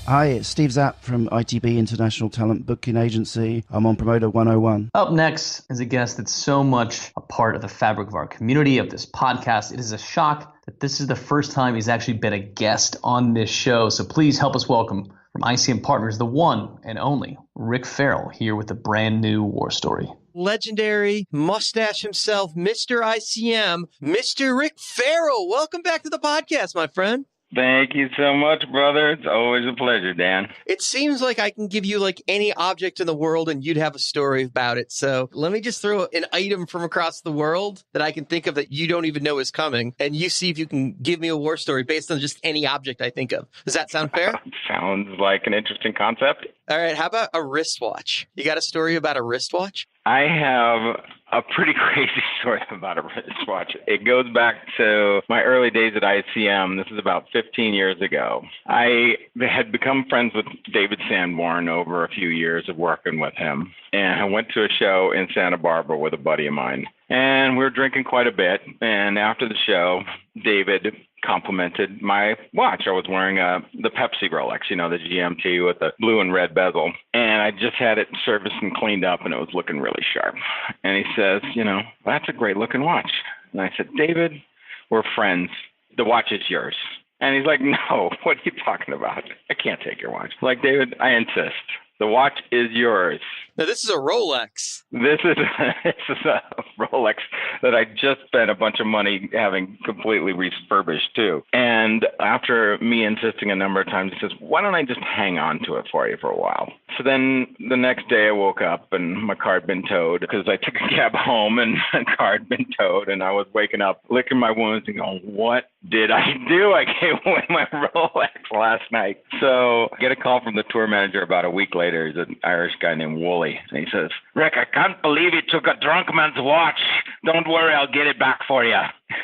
Hi, it's Steve Zapp from ITB International Talent Booking Agency. I'm on Promoter 101. Up next is a guest that's so much a part of the fabric of our community, of this podcast. It is a shock that this is the first time he's actually been a guest on this show. So please help us welcome from ICM Partners, the one and only Rick Farrell, here with a brand new war story. Legendary mustache himself, Mr. ICM, Mr. Rick Farrell. Welcome back to the podcast, my friend. Thank you so much, brother. It's always a pleasure, Dan. It seems like I can give you like any object in the world and you'd have a story about it. So let me just throw an item from across the world that I can think of that you don't even know is coming. And you see if you can give me a war story based on just any object I think of. Does that sound fair? Sounds like an interesting concept. All right. How about a wristwatch? You got a story about a wristwatch? I have a pretty crazy story about a wristwatch. It goes back to my early days at ICM. This is about 15 years ago. I had become friends with David Sanborn over a few years of working with him. And I went to a show in Santa Barbara with a buddy of mine. And we were drinking quite a bit. And after the show, David complimented my watch. I was wearing the Pepsi Rolex, the GMT with the blue and red bezel. And I just had it serviced and cleaned up, and it was looking really sharp. And he says, that's a great looking watch. And I said, David, we're friends. The watch is yours. And he's like, no, what are you talking about? I can't take your watch. I'm like, David, I insist. The watch is yours. Now, this is a Rolex. This is a Rolex that I just spent a bunch of money having completely refurbished, too. And after me insisting a number of times, he says, why don't I just hang on to it for you for a while? So then the next day I woke up and my car had been towed because I took a cab home and my car had been towed. And I was waking up, licking my wounds and going, what did I do? I gave away my Rolex last night. So I get a call from the tour manager about a week later. He's an Irish guy named Wooly. And he says, Rick, I can't believe you took a drunk man's watch. Don't worry, I'll get it back for you.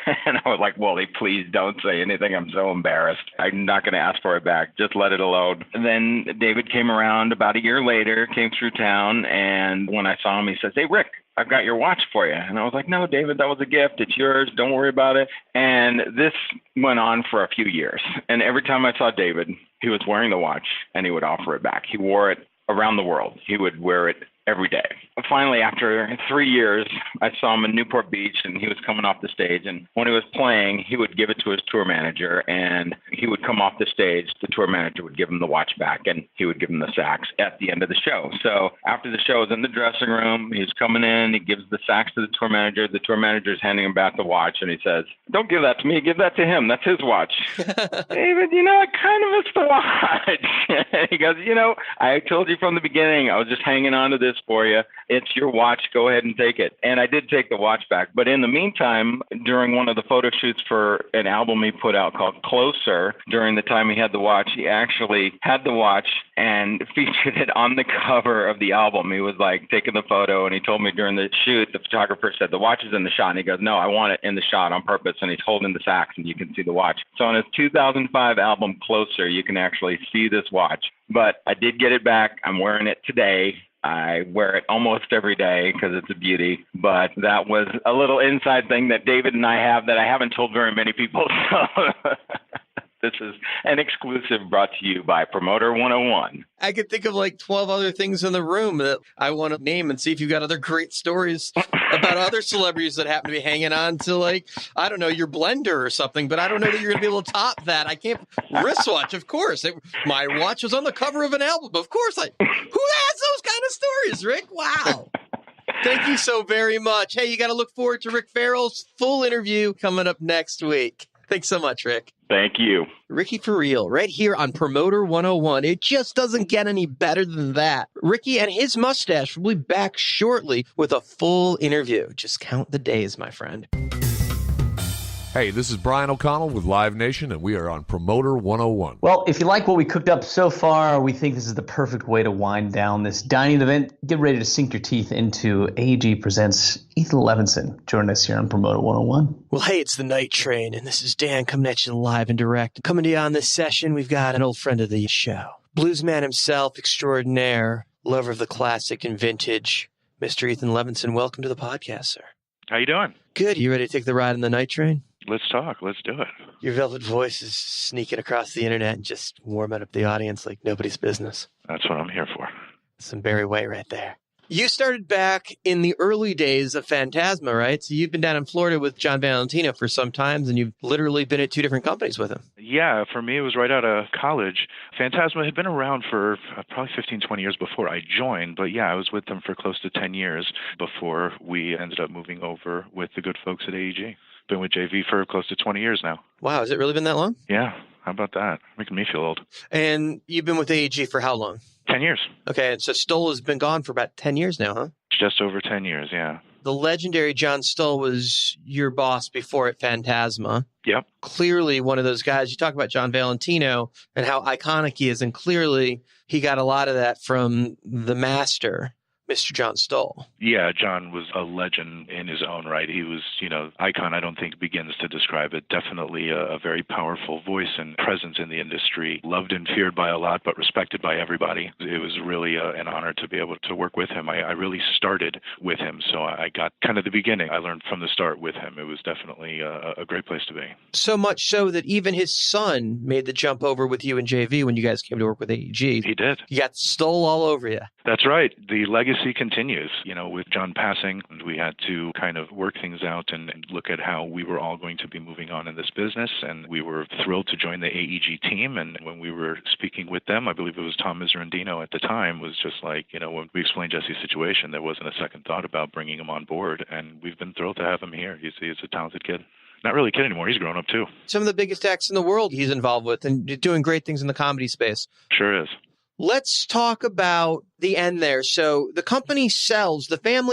And I was like, Wooly, please don't say anything. I'm so embarrassed. I'm not going to ask for it back. Just let it alone. And then David came around about a year later, came through town. And when I saw him, he says, hey, Rick, I've got your watch for you. And I was like, no, David, that was a gift. It's yours. Don't worry about it. And this went on for a few years. And every time I saw David, he was wearing the watch and he would offer it back. He wore it around the world. He would wear it every day. Finally, after 3 years, I saw him in Newport Beach, and he was coming off the stage. And when he was playing, he would give it to his tour manager, and he would come off the stage. The tour manager would give him the watch back, and he would give him the sax at the end of the show. So after the show was in the dressing room, he's coming in, he gives the sax to the tour manager. The tour manager is handing him back the watch, and he says, don't give that to me, give that to him. That's his watch. David, I kind of miss the watch. He goes, I told you from the beginning, I was just hanging on to this for you. It's your watch. Go ahead and take it. And I did take the watch back. But in the meantime, during one of the photo shoots for an album he put out called Closer, during the time he had the watch, he actually had the watch and featured it on the cover of the album. He was like taking the photo, and he told me during the shoot, the photographer said, the watch is in the shot. And he goes, no, I want it in the shot on purpose. And he's holding the sax, and you can see the watch. So on his 2005 album Closer, you can actually see this watch. But I did get it back. I'm wearing it today. I wear it almost every day because it's a beauty. But that was a little inside thing that David and I have that I haven't told very many people. So this is an exclusive brought to you by Promoter 101. I could think of like 12 other things in the room that I want to name and see if you've got other great stories about other celebrities that happen to be hanging on to, like, I don't know, your blender or something, but I don't know that you're going to be able to top that. I can't. Wristwatch, of course. My watch was on the cover of an album. Of course. Who has those kind of stories, Rick? Wow. Thank you so very much. Hey, you got to look forward to Rick Farrell's full interview coming up next week. Thanks so much, Rick. Thank you. Ricky for real, right here on Promoter 101. It just doesn't get any better than that. Ricky and his mustache will be back shortly with a full interview. Just count the days, my friend. Hey, this is Brian O'Connell with Live Nation, and we are on Promoter 101. Well, if you like what we cooked up so far, we think this is the perfect way to wind down this dining event. Get ready to sink your teeth into AEG Presents Ethan Levinson. Join us here on Promoter 101. Well, hey, it's the Night Train, and this is Dan coming at you live and direct. Coming to you on this session, we've got an old friend of the show. Bluesman himself, extraordinaire, lover of the classic and vintage, Mr. Ethan Levinson. Welcome to the podcast, sir. How you doing? Good. You ready to take the ride on the Night Train? Let's talk. Let's do it. Your velvet voice is sneaking across the internet and just warming up the audience like nobody's business. That's what I'm here for. Some Barry White right there. You started back in the early days of Phantasma, right? So you've been down in Florida with John Valentino for some time, and you've literally been at two different companies with him. Yeah, for me, it was right out of college. Phantasma had been around for probably 15, 20 years before I joined. But yeah, I was with them for close to 10 years before we ended up moving over with the good folks at AEG. Been with JV for close to 20 years now. Wow, has it really been that long? Yeah. How about that? Making me feel old. And you've been with AEG for how long? 10 years. Okay, so Stoll has been gone for about 10 years now, huh? Just over 10 years, yeah. The legendary John Stoll was your boss before at Phantasma. Yep. Clearly one of those guys. You talk about John Valentino and how iconic he is, and clearly he got a lot of that from the master, Mr. John Stoll. Yeah, John was a legend in his own right. He was, icon, I don't think begins to describe it. Definitely a very powerful voice and presence in the industry. Loved and feared by a lot, but respected by everybody. It was really an honor to be able to work with him. I really started with him, so I got kind of the beginning. I learned from the start with him. It was definitely a great place to be. So much so that even his son made the jump over with you and JV when you guys came to work with AEG. He did. You got Stoll all over you. That's right. The legacy continues. With John passing, we had to kind of work things out and look at how we were all going to be moving on in this business. And we were thrilled to join the AEG team. And when we were speaking with them, I believe it was Tom Miserandino at the time, was just like, when we explained Jesse's situation, there wasn't a second thought about bringing him on board. And we've been thrilled to have him here. He's a talented kid. Not really a kid anymore. He's grown up too. Some of the biggest acts in the world he's involved with and doing great things in the comedy space. Sure is. Let's talk about the end there. So the family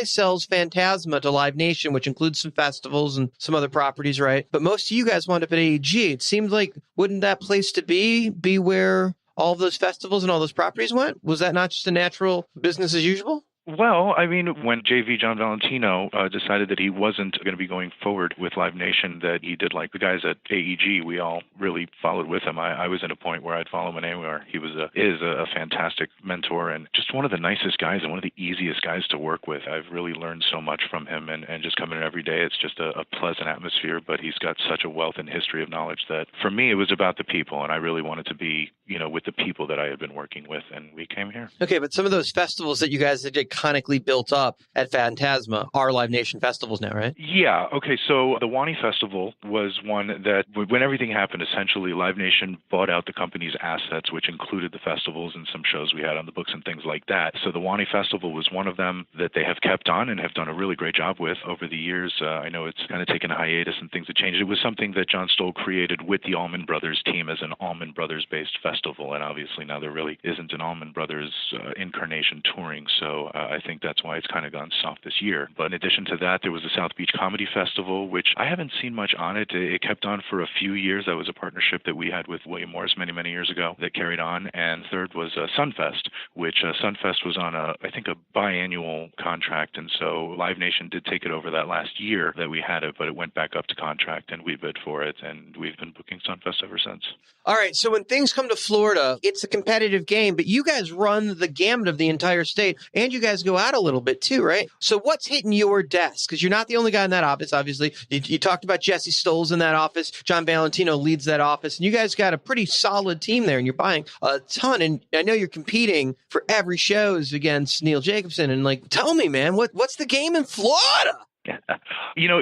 sells Phantasma to Live Nation, which includes some festivals and some other properties, right? But most of you guys wound up at AEG. It seems like, wouldn't that place to be where all of those festivals and all those properties went? Was that not just a natural business as usual? Well, I mean, when JV John Valentino decided that he wasn't going to be going forward with Live Nation, that he did like the guys at AEG, we all really followed with him. I was at a point where I'd follow him anywhere. He is a fantastic mentor and just one of the nicest guys and one of the easiest guys to work with. I've really learned so much from him, and just coming in every day, it's just a pleasant atmosphere, but he's got such a wealth and history of knowledge that for me, it was about the people, and I really wanted to be, with the people that I had been working with, and we came here. Okay, but some of those festivals that you guys did iconically built up at Phantasma are Live Nation festivals now, right? Yeah. Okay. So the Wani Festival was one that when everything happened, essentially Live Nation bought out the company's assets, which included the festivals and some shows we had on the books and things like that. So the Wani Festival was one of them that they have kept on and have done a really great job with over the years. I know it's kind of taken a hiatus and things have changed. It was something that John Stoll created with the Allman Brothers team as an Allman Brothers-based festival. And obviously now there really isn't an Allman Brothers incarnation touring. So I think that's why it's kind of gone soft this year. But in addition to that, there was the South Beach Comedy Festival, which I haven't seen much on it. It kept on for a few years. That was a partnership that we had with William Morris many, many years ago that carried on. And third was Sunfest, which Sunfest was on I think a biannual contract. And so Live Nation did take it over that last year that we had it, but it went back up to contract and we bid for it. And we've been booking Sunfest ever since. All right. So when things come to Florida, it's a competitive game, but you guys run the gamut of the entire state and you guys go out a little bit too, right? So what's hitting your desk? Because you're not the only guy in that office, obviously. You talked about Jesse Stoll's in that office. John Valentino leads that office. And you guys got a pretty solid team there and you're buying a ton. And I know you're competing for every shows against Neil Jacobson. And tell me, man, what's the game in Florida?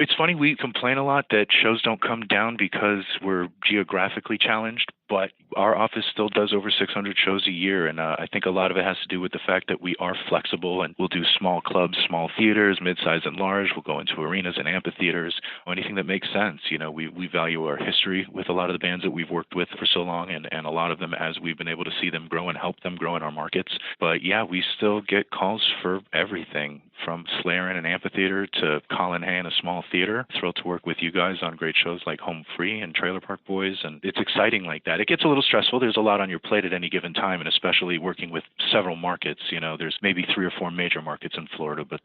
It's funny, we complain a lot that shows don't come down because we're geographically challenged, but our office still does over 600 shows a year, and I think a lot of it has to do with the fact that we are flexible, and we'll do small clubs, small theaters, mid-size and large. We'll go into arenas and amphitheaters, or anything that makes sense. We value our history with a lot of the bands that we've worked with for so long, and a lot of them as we've been able to see them grow and help them grow in our markets. But yeah, we still get calls for everything, from Slayer in an amphitheater to Colin Hay in a small theater. Thrilled to work with you guys on great shows like Home Free and Trailer Park Boys, and it's exciting like that. It gets a little stressful. There's a lot on your plate at any given time, and especially working with several markets. There's maybe 3 or 4 major markets in Florida, but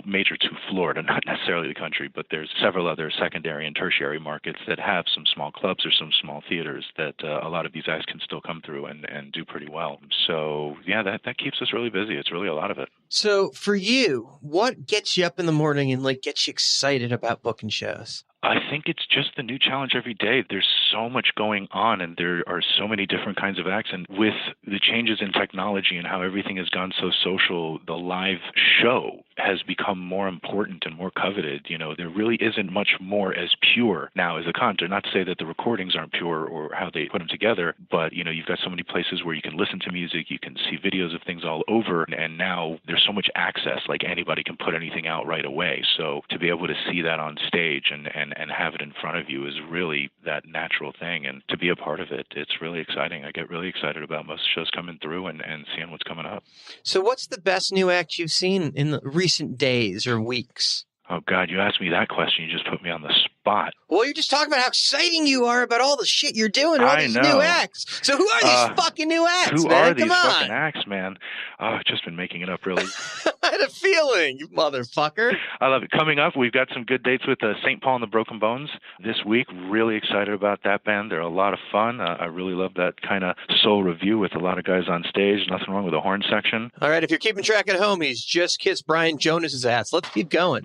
major to Florida, not necessarily the country, but there's several other secondary and tertiary markets that have some small clubs or some small theaters that a lot of these guys can still come through and do pretty well. So yeah, that keeps us really busy. It's really a lot of it. So for you, what gets you up in the morning and gets you excited about booking shows? I think it's just the new challenge every day. There's so much going on, and there are so many different kinds of acts. And with the changes in technology and how everything has gone so social, the live show has become more important and more coveted. There really isn't much more as pure now as a concert. Not to say that the recordings aren't pure or how they put them together, but you've got so many places where you can listen to music, you can see videos of things all over, and now there's so much access. Anybody can put anything out right away. So to be able to see that on stage and and have it in front of you is really that natural thing. And to be a part of it, it's really exciting. I get really excited about most shows coming through and seeing what's coming up. So what's the best new act you've seen in the recent days or weeks? Oh, God, you asked me that question. You just put me on the spot. Well, you're just talking about how exciting you are about all the shit you're doing, all these new acts. So who are these fucking new acts, Who man? are these Come on. fucking acts, man? Oh, I've just been making it up, really. I had a feeling, you motherfucker. I love it. Coming up, we've got some good dates with St. Paul and the Broken Bones this week. Really excited about that band. They're a lot of fun. I really love that kind of soul review with a lot of guys on stage. Nothing wrong with the horn section. All right, if you're keeping track at home, he's just kissed Brian Jonas's ass. Let's keep going.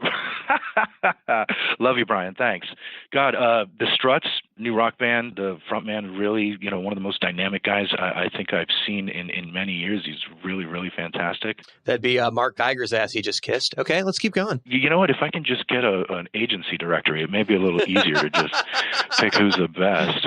Love you, Brian. Thanks. God, the Struts, new rock band, the frontman, really, one of the most dynamic guys I think I've seen in many years. He's really, really fantastic. That'd be Mark Geiger's ass he just kissed. Okay, let's keep going. You know what? If I can just get an agency directory, it may be a little easier to just pick who's the best.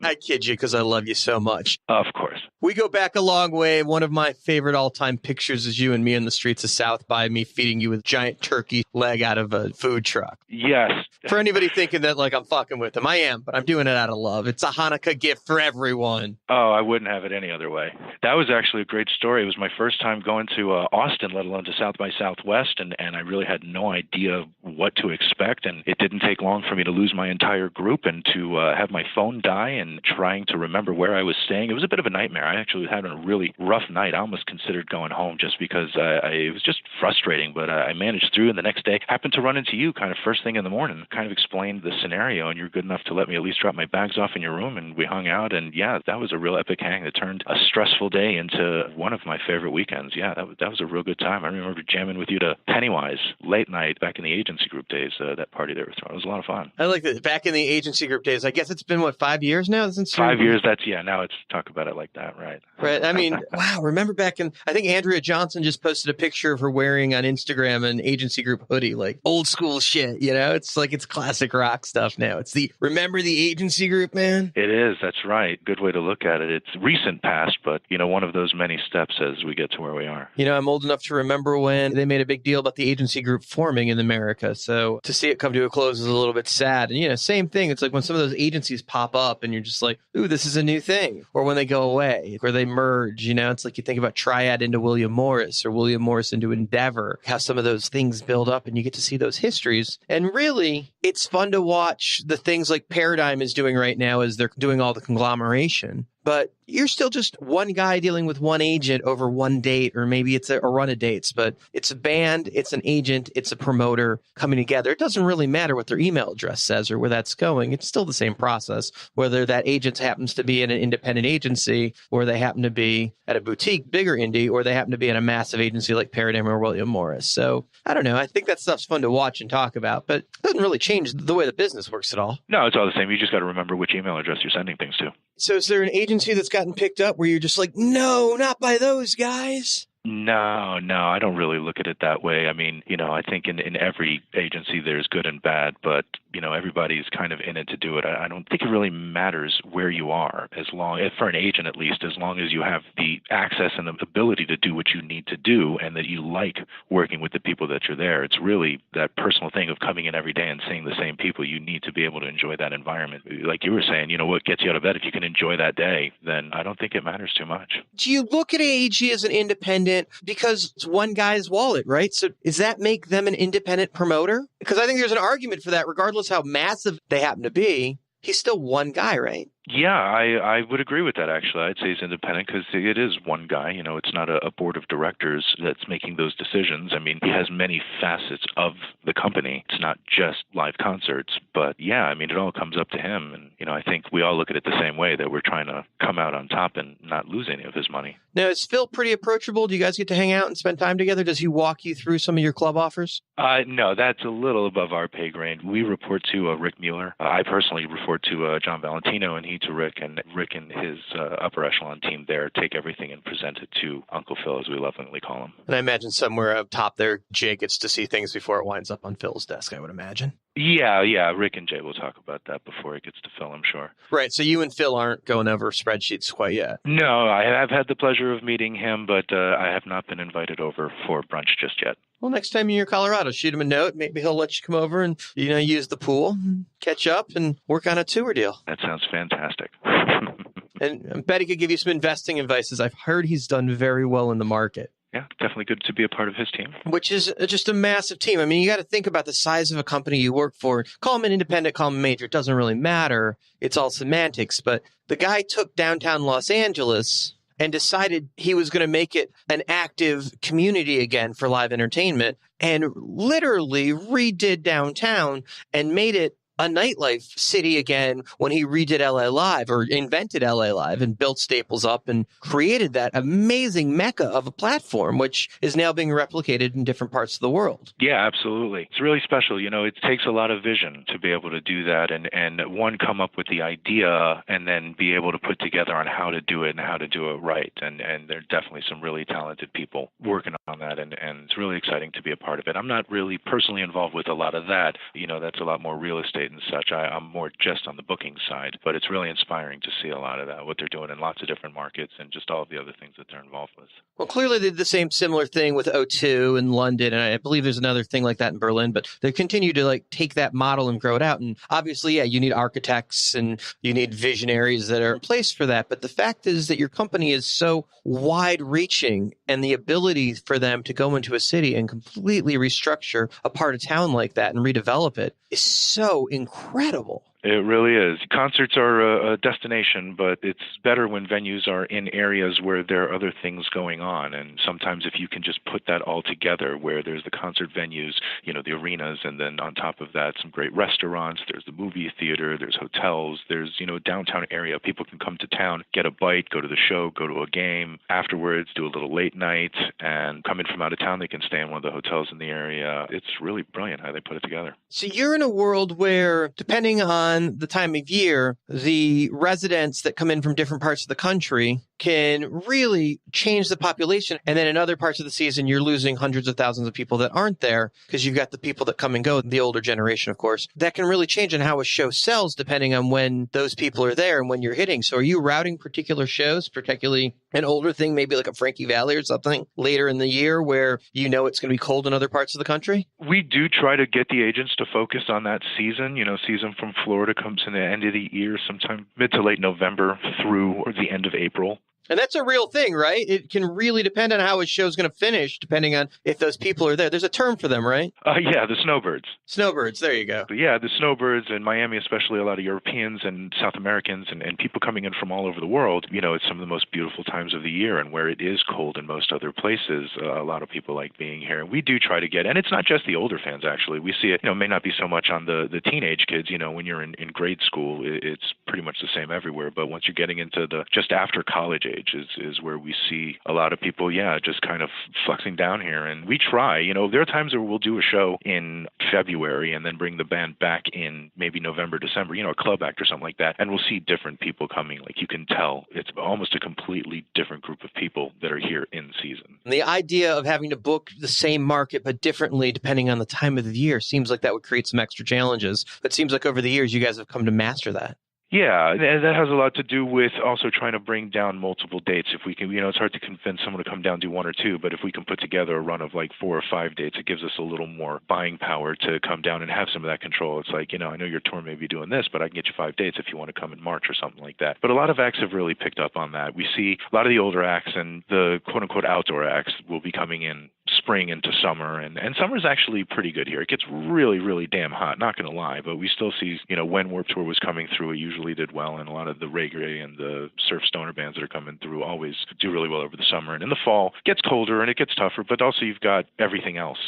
I kid you because I love you so much. Of course. We go back a long way. One of my favorite all-time pictures is you and me in the streets of South by, me feeding you with giant turkey leg out of a food truck. Yes. For anybody thinking that like I'm fucking with them, I am, but I'm doing it out of love. It's a Hanukkah gift for everyone. Oh, I wouldn't have it any other way. That was actually a great story. It was my first time going to Austin, let alone to South by Southwest, and I really had no idea what to expect, and it didn't take long for me to lose my entire group and to have my phone die and trying to remember where I was staying. It was a bit of a nightmare. I actually had a really rough night. I almost considered going home just because it was just frustrating, but I managed through, and the next day happened to run into you kind of first thing in the morning, kind of explained the scenario, and you're good enough to let me at least drop my bags off in your room, and we hung out, and yeah, that was a real epic hang that turned a stressful day into one of my favorite weekends. Yeah, that was a real good time. I remember jamming with you to Pennywise late night back in the agency group days, that party they were throwing. It was a lot of fun. I like that. Back in the agency group days, I guess it's been, 5 years now? Since 5 years, now it's talk about it like that, right? Right. I mean, wow, remember back in, I think Andrea Johnson just posted a picture of her wearing on Instagram an agency group hoodie, like old school shit, It's like, it's classic rock stuff now. It's remember the agency group, man? It is, that's right. Good way to look at it. It's recent past, but, one of those many steps as we get to where we are. I'm old enough to remember when they made a big deal about the agency group forming in America. So to see it come to a close is a little bit sad. And, same thing. It's like when some of those agencies pop up and you're just like, ooh, this is a new thing. Or when they go away or they merge, it's like you think about Triad into William Morris or William Morris into Endeavor, how some of those things build up and you get to see those histories. And really, it's fun to watch the things like Paradigm is doing right now as they're doing all the conglomeration. But you're still just one guy dealing with one agent over one date, or maybe it's a run of dates, but it's a band, it's an agent, it's a promoter coming together. It doesn't really matter what their email address says or where that's going. It's still the same process, whether that agent happens to be in an independent agency or they happen to be at a boutique, bigger indie, or they happen to be in a massive agency like Paradigm or William Morris. So I don't know. I think that stuff's fun to watch and talk about, but it doesn't really change the way the business works at all. No, it's all the same. You just got to remember which email address you're sending things to. So is there an agency that's gotten picked up where you're just like, no, not by those guys? No, I don't really look at it that way. I mean, I think in every agency there's good and bad, but, everybody's kind of in it to do it. I don't think it really matters where you are, for an agent at least, as long as you have the access and the ability to do what you need to do and that you like working with the people that you're there. It's really that personal thing of coming in every day and seeing the same people. You need to be able to enjoy that environment. Like you were saying, what gets you out of bed, if you can enjoy that day, then I don't think it matters too much. Do you look at AEG as an independent because it's one guy's wallet, right? So does that make them an independent promoter? Because I think there's an argument for that, regardless how massive they happen to be. He's still one guy, right? Yeah, I would agree with that, actually. I'd say he's independent because it is one guy. It's not a board of directors that's making those decisions. I mean, he has many facets of the company. It's not just live concerts. But, yeah, I mean, it all comes up to him. And, I think we all look at it the same way, that we're trying to come out on top and not lose any of his money. Now, is Phil pretty approachable? Do you guys get to hang out and spend time together? Does he walk you through some of your club offers? No, that's a little above our pay grade. We report to Rick Mueller. I personally report to John Valentino, and he to Rick. And Rick and his upper echelon team there take everything and present it to Uncle Phil, as we lovingly call him. And I imagine somewhere up top there, Jay gets to see things before it winds up on Phil's desk, I would imagine. Yeah. Rick and Jay will talk about that before it gets to Phil, I'm sure. Right. So you and Phil aren't going over spreadsheets quite yet. No, I have had the pleasure of meeting him, but I have not been invited over for brunch just yet. Well, next time you're in Colorado, shoot him a note. Maybe he'll let you come over and, use the pool, catch up, and work on a tour deal. That sounds fantastic. And I bet he could give you some investing advice, as I've heard he's done very well in the market. Yeah, definitely good to be a part of his team. Which is just a massive team. I mean, you got to think about the size of a company you work for. Call him an independent, call him a major. It doesn't really matter. It's all semantics. But the guy took downtown Los Angeles and decided he was going to make it an active community again for live entertainment, and literally redid downtown and made it a nightlife city again when he redid LA Live, or invented LA Live and built Staples up and created that amazing mecca of a platform, which is now being replicated in different parts of the world. Yeah, absolutely. It's really special. It takes a lot of vision to be able to do that and one, come up with the idea and then be able to put together on how to do it and how to do it right. And there are definitely some really talented people working on that, and it's really exciting to be a part of it. I'm not really personally involved with a lot of that. That's a lot more real estate and such. I'm more just on the booking side, but it's really inspiring to see a lot of that, what they're doing in lots of different markets and just all of the other things that they're involved with. Well, clearly they did the similar thing with O2 in London, and I believe there's another thing like that in Berlin, but they continue to take that model and grow it out. And obviously, you need architects and you need visionaries that are in place for that. But the fact is that your company is so wide reaching, and the ability for them to go into a city and completely restructure a part of town like that and redevelop it is so incredible. It really is. Concerts are a destination, but it's better when venues are in areas where there are other things going on. And sometimes if you can just put that all together, where there's the concert venues, the arenas, and then on top of that, some great restaurants, there's the movie theater, there's hotels, there's, downtown area. People can come to town, get a bite, go to the show, go to a game, afterwards do a little late night, and come in from out of town, they can stay in one of the hotels in the area. It's really brilliant how they put it together. So you're in a world where, depending on the time of year, the residents that come in from different parts of the country can really change the population. And then in other parts of the season, you're losing hundreds of thousands of people that aren't there, because you've got the people that come and go, the older generation, of course, that can really change on how a show sells depending on when those people are there and when you're hitting. So are you routing particular shows, particularly an older thing, maybe like a Frankie Valli or something later in the year where it's going to be cold in other parts of the country? We do try to get the agents to focus on that season. Season from Florida comes in the end of the year, sometime mid to late November through the end of April. And that's a real thing, right? It can really depend on how a show's going to finish, depending on if those people are there. There's a term for them, right? Yeah, the snowbirds. Snowbirds, there you go. But yeah, the snowbirds in Miami, especially a lot of Europeans and South Americans and people coming in from all over the world. It's some of the most beautiful times of the year, and where it is cold in most other places, a lot of people like being here. And we do try to get, and it's not just the older fans, actually. We see it, may not be so much on the teenage kids. When you're in grade school, it's pretty much the same everywhere. But once you're getting into the just after college age is where we see a lot of people, just kind of flexing down here. And we try, there are times where we'll do a show in February and then bring the band back in maybe November, December, a club act or something like that. And we'll see different people coming. Like, you can tell it's almost a completely different group of people that are here in season. The idea of having to book the same market but differently depending on the time of the year seems like that would create some extra challenges. But it seems like over the years you guys have come to master that. Yeah, and that has a lot to do with also trying to bring down multiple dates. If we can, it's hard to convince someone to come down, do one or two, but if we can put together a run of like 4 or 5 dates, it gives us a little more buying power to come down and have some of that control. It's like, I know your tour may be doing this, but I can get you 5 dates if you want to come in March or something like that. But a lot of acts have really picked up on that. We see a lot of the older acts and the quote-unquote outdoor acts will be coming in spring into summer, and summer's actually pretty good here. It gets really, really damn hot, not going to lie, but we still see, when Warped Tour was coming through, it usually did well, and a lot of the reggae and the surf stoner bands that are coming through always do really well over the summer. And in the fall, it gets colder and it gets tougher, but also you've got everything else,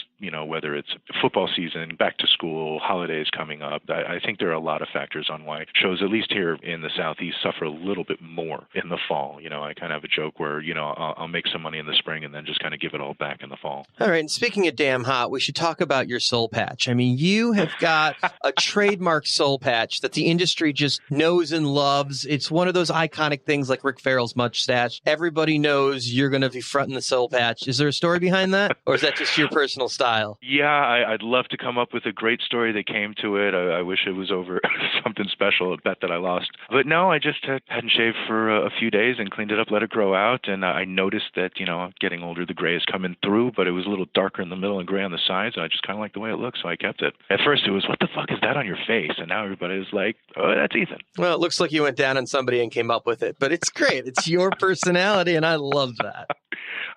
whether it's football season, back to school, holidays coming up. I think there are a lot of factors on why shows, at least here in the Southeast, suffer a little bit more in the fall. I kind of have a joke where, I'll make some money in the spring and then just kind of give it all back in the fall. All right. And speaking of damn hot, we should talk about your soul patch. I mean, you have got a trademark soul patch that the industry just knows and loves. It's one of those iconic things like Rick Farrell's mustache. Everybody knows you're going to be fronting the soul patch. Is there a story behind that? Or is that just your personal style? Yeah, I'd love to come up with a great story that came to it. I wish it was over something special, a bet that I lost. But no, I just hadn't shaved for a few days and cleaned it up, let it grow out. And I noticed that, getting older, the gray is coming through, but it was a little darker in the middle and gray on the sides, and I just kind of liked the way it looked, so I kept it. At first, it was, what the fuck is that on your face? And now everybody was like, oh, that's Ethan. Well, it looks like you went down on somebody and came up with it, but it's great. It's your personality, and I love that.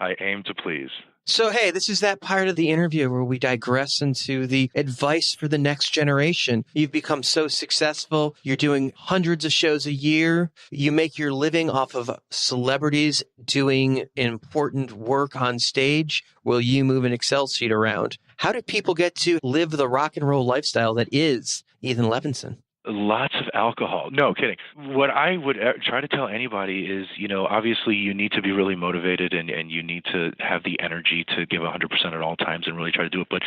I aim to please. So, hey, this is that part of the interview where we digress into the advice for the next generation. You've become so successful. You're doing hundreds of shows a year. You make your living off of celebrities doing important work on stage while you move an Excel sheet around. How do people get to live the rock and roll lifestyle that is Ethan Levinson? Lots of alcohol. No, kidding. What I would try to tell anybody is, obviously you need to be really motivated and you need to have the energy to give 100% at all times and really try to do it. But,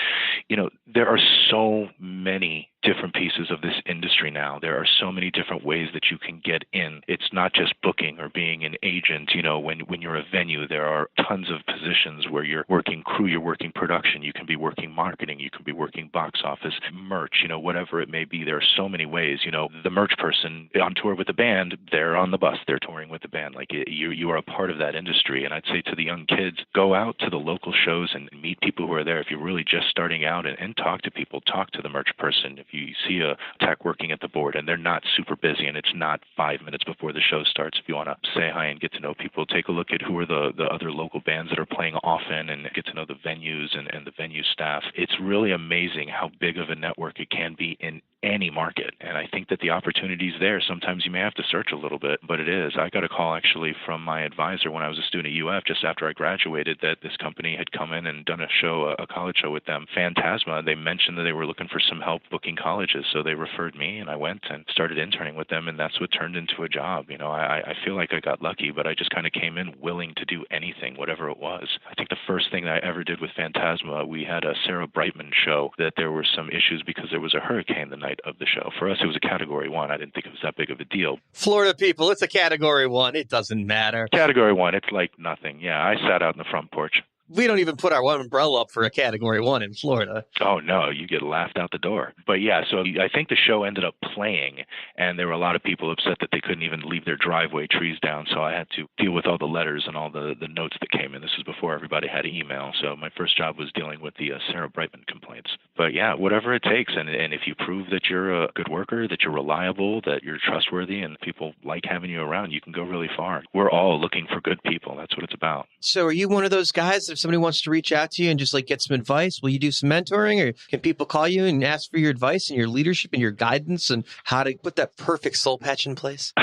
there are so many different pieces of this industry now. There are so many different ways that you can get in. It's not just booking or being an agent. When you're a venue, there are tons of positions where you're working crew, you're working production, you can be working marketing, you can be working box office, merch, whatever it may be. There are so many ways. The merch person on tour with the band, they're on the bus, they're touring with the band. Like you are a part of that industry. And I'd say to the young kids, go out to the local shows and meet people who are there. If you're really just starting out, and talk to people, talk to the merch person. If you see a tech working at the board and they're not super busy and it's not 5 minutes before the show starts, if you want to say hi and get to know people, take a look at who are the other local bands that are playing often and get to know the venues and the venue staff. It's really amazing how big of a network it can be in any market. And I think that the opportunity is there. Sometimes you may have to search a little bit, but it is. I got a call actually from my advisor when I was a student at UF just after I graduated that this company had come in and done a college show with them, Phantasma. They mentioned that they were looking for some help booking colleges, so they referred me and I went and started interning with them, and that's what turned into a job. I feel like I got lucky, but I just kind of came in willing to do anything, whatever it was. I think the first thing that I ever did with Phantasma, we had a Sarah Brightman show that there were some issues because there was a hurricane the night of the show. For us, it was a Category 1. I didn't think it was that big of a deal. Florida people, it's a Category 1. It doesn't matter. Category 1, it's like nothing. Yeah, I sat out in the front porch. We don't even put our one umbrella up for a Category 1 in Florida. Oh, no, you get laughed out the door. But yeah, so I think the show ended up playing, and there were a lot of people upset that they couldn't even leave their driveway trees down, so I had to deal with all the letters and all the notes that came in. This was before everybody had email, so my first job was dealing with the Sarah Brightman complaints. But yeah, whatever it takes, and if you prove that you're a good worker, that you're reliable, that you're trustworthy, and people like having you around, you can go really far. We're all looking for good people. That's what it's about. So are you one of those guys, if somebody wants to reach out to you and just get some advice, will you do some mentoring, or can people call you and ask for your advice and your leadership and your guidance and how to put that perfect soul patch in place?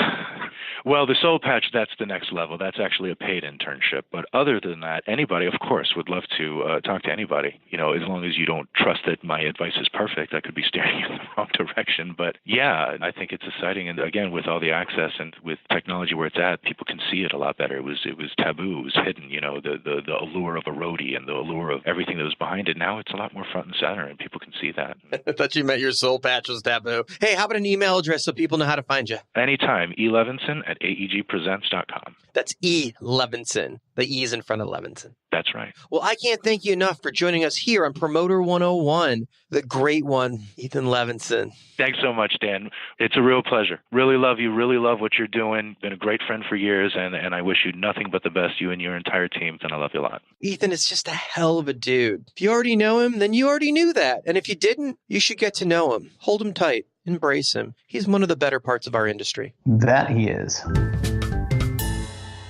Well, the Soul Patch, that's the next level. That's actually a paid internship. But other than that, anybody, of course, would love to talk to anybody. As long as you don't trust that my advice is perfect, I could be steering you in the wrong direction. But yeah, I think it's exciting. And again, with all the access and with technology where it's at, people can see it a lot better. It was taboo. It was hidden, the allure of a roadie and the allure of everything that was behind it. Now it's a lot more front and center, and people can see that. I thought you meant your Soul Patch was taboo. Hey, how about an email address so people know how to find you? Anytime, Levinson at AEGpresents.com. That's E. Levinson. The E is in front of Levinson. That's right. Well, I can't thank you enough for joining us here on Promoter 101, the great one, Ethan Levinson. Thanks so much, Dan. It's a real pleasure. Really love you. Really love what you're doing. Been a great friend for years, and I wish you nothing but the best, you and your entire team, and I love you a lot. Ethan is just a hell of a dude. If you already know him, then you already knew that. And if you didn't, you should get to know him. Hold him tight. Embrace him. He's one of the better parts of our industry. That he is.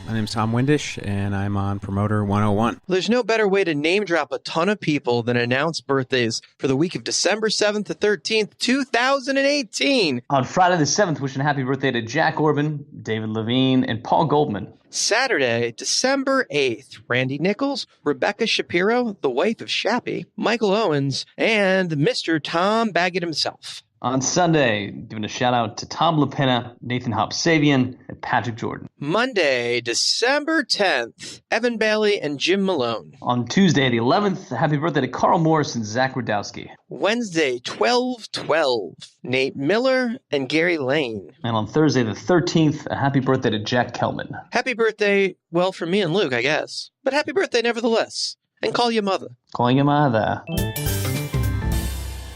My name's Tom Windish, and I'm on Promoter 101. There's no better way to name drop a ton of people than announce birthdays for the week of December 7th to 13th, 2018. On Friday the 7th, wishing a happy birthday to Jack Orban, David Levine, and Paul Goldman. Saturday, December 8th, Randy Nichols, Rebecca Shapiro, the wife of Shappy, Michael Owens, and Mr. Tom Baggett himself. On Sunday, giving a shout out to Tom LaPena, Nathan Hopsavian, and Patrick Jordan. Monday, December 10th, Evan Bailey and Jim Malone. On Tuesday, the 11th, happy birthday to Carl Morris and Zach Radowski. Wednesday, 12/12, Nate Miller and Gary Lane. And on Thursday, the 13th, a happy birthday to Jack Kelman. Happy birthday, well, for me and Luke, I guess. But happy birthday nevertheless. And call your mother. Call your mother.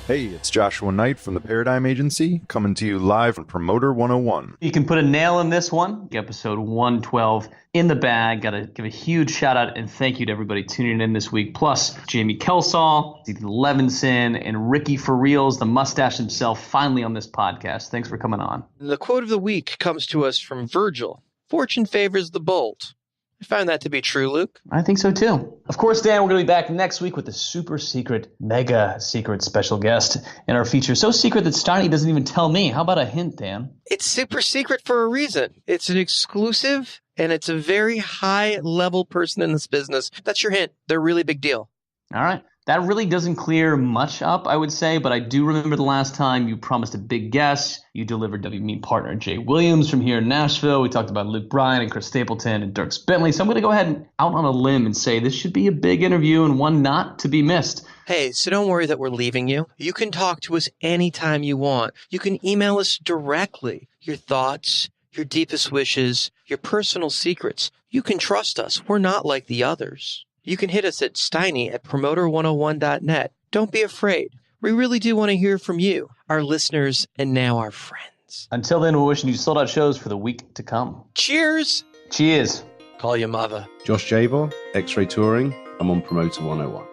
Hey, it's Joshua Knight from the Paradigm Agency, coming to you live on Promoter 101. You can put a nail in this one. Episode 112 in the bag. Got to give a huge shout out and thank you to everybody tuning in this week. Plus, Jaime Kelsall, Ethan Levinson, and Ricky Farrell, the mustache himself, finally on this podcast. Thanks for coming on. The quote of the week comes to us from Virgil. Fortune favors the bold. I find that to be true, Luke. I think so too. Of course, Dan, we're going to be back next week with a super secret, mega secret special guest in our feature. So secret that Steiny doesn't even tell me. How about a hint, Dan? It's super secret for a reason. It's an exclusive, and it's a very high-level person in this business. That's your hint. They're a really big deal. All right. That really doesn't clear much up, I would say, but I do remember the last time you promised a big guest. You delivered WME partner Jay Williams from here in Nashville. We talked about Luke Bryan and Chris Stapleton and Dierks Bentley. So I'm going to go ahead and out on a limb and say this should be a big interview and one not to be missed. Hey, so don't worry that we're leaving you. You can talk to us anytime you want. You can email us directly. Your thoughts, your deepest wishes, your personal secrets. You can trust us. We're not like the others. You can hit us at steiny@promoter101.net. Don't be afraid. We really do want to hear from you, our listeners, and now our friends. Until then, we're wishing you sold out shows for the week to come. Cheers! Cheers. Call your mother. Josh Javor, X-Ray Touring. I'm on Promoter 101.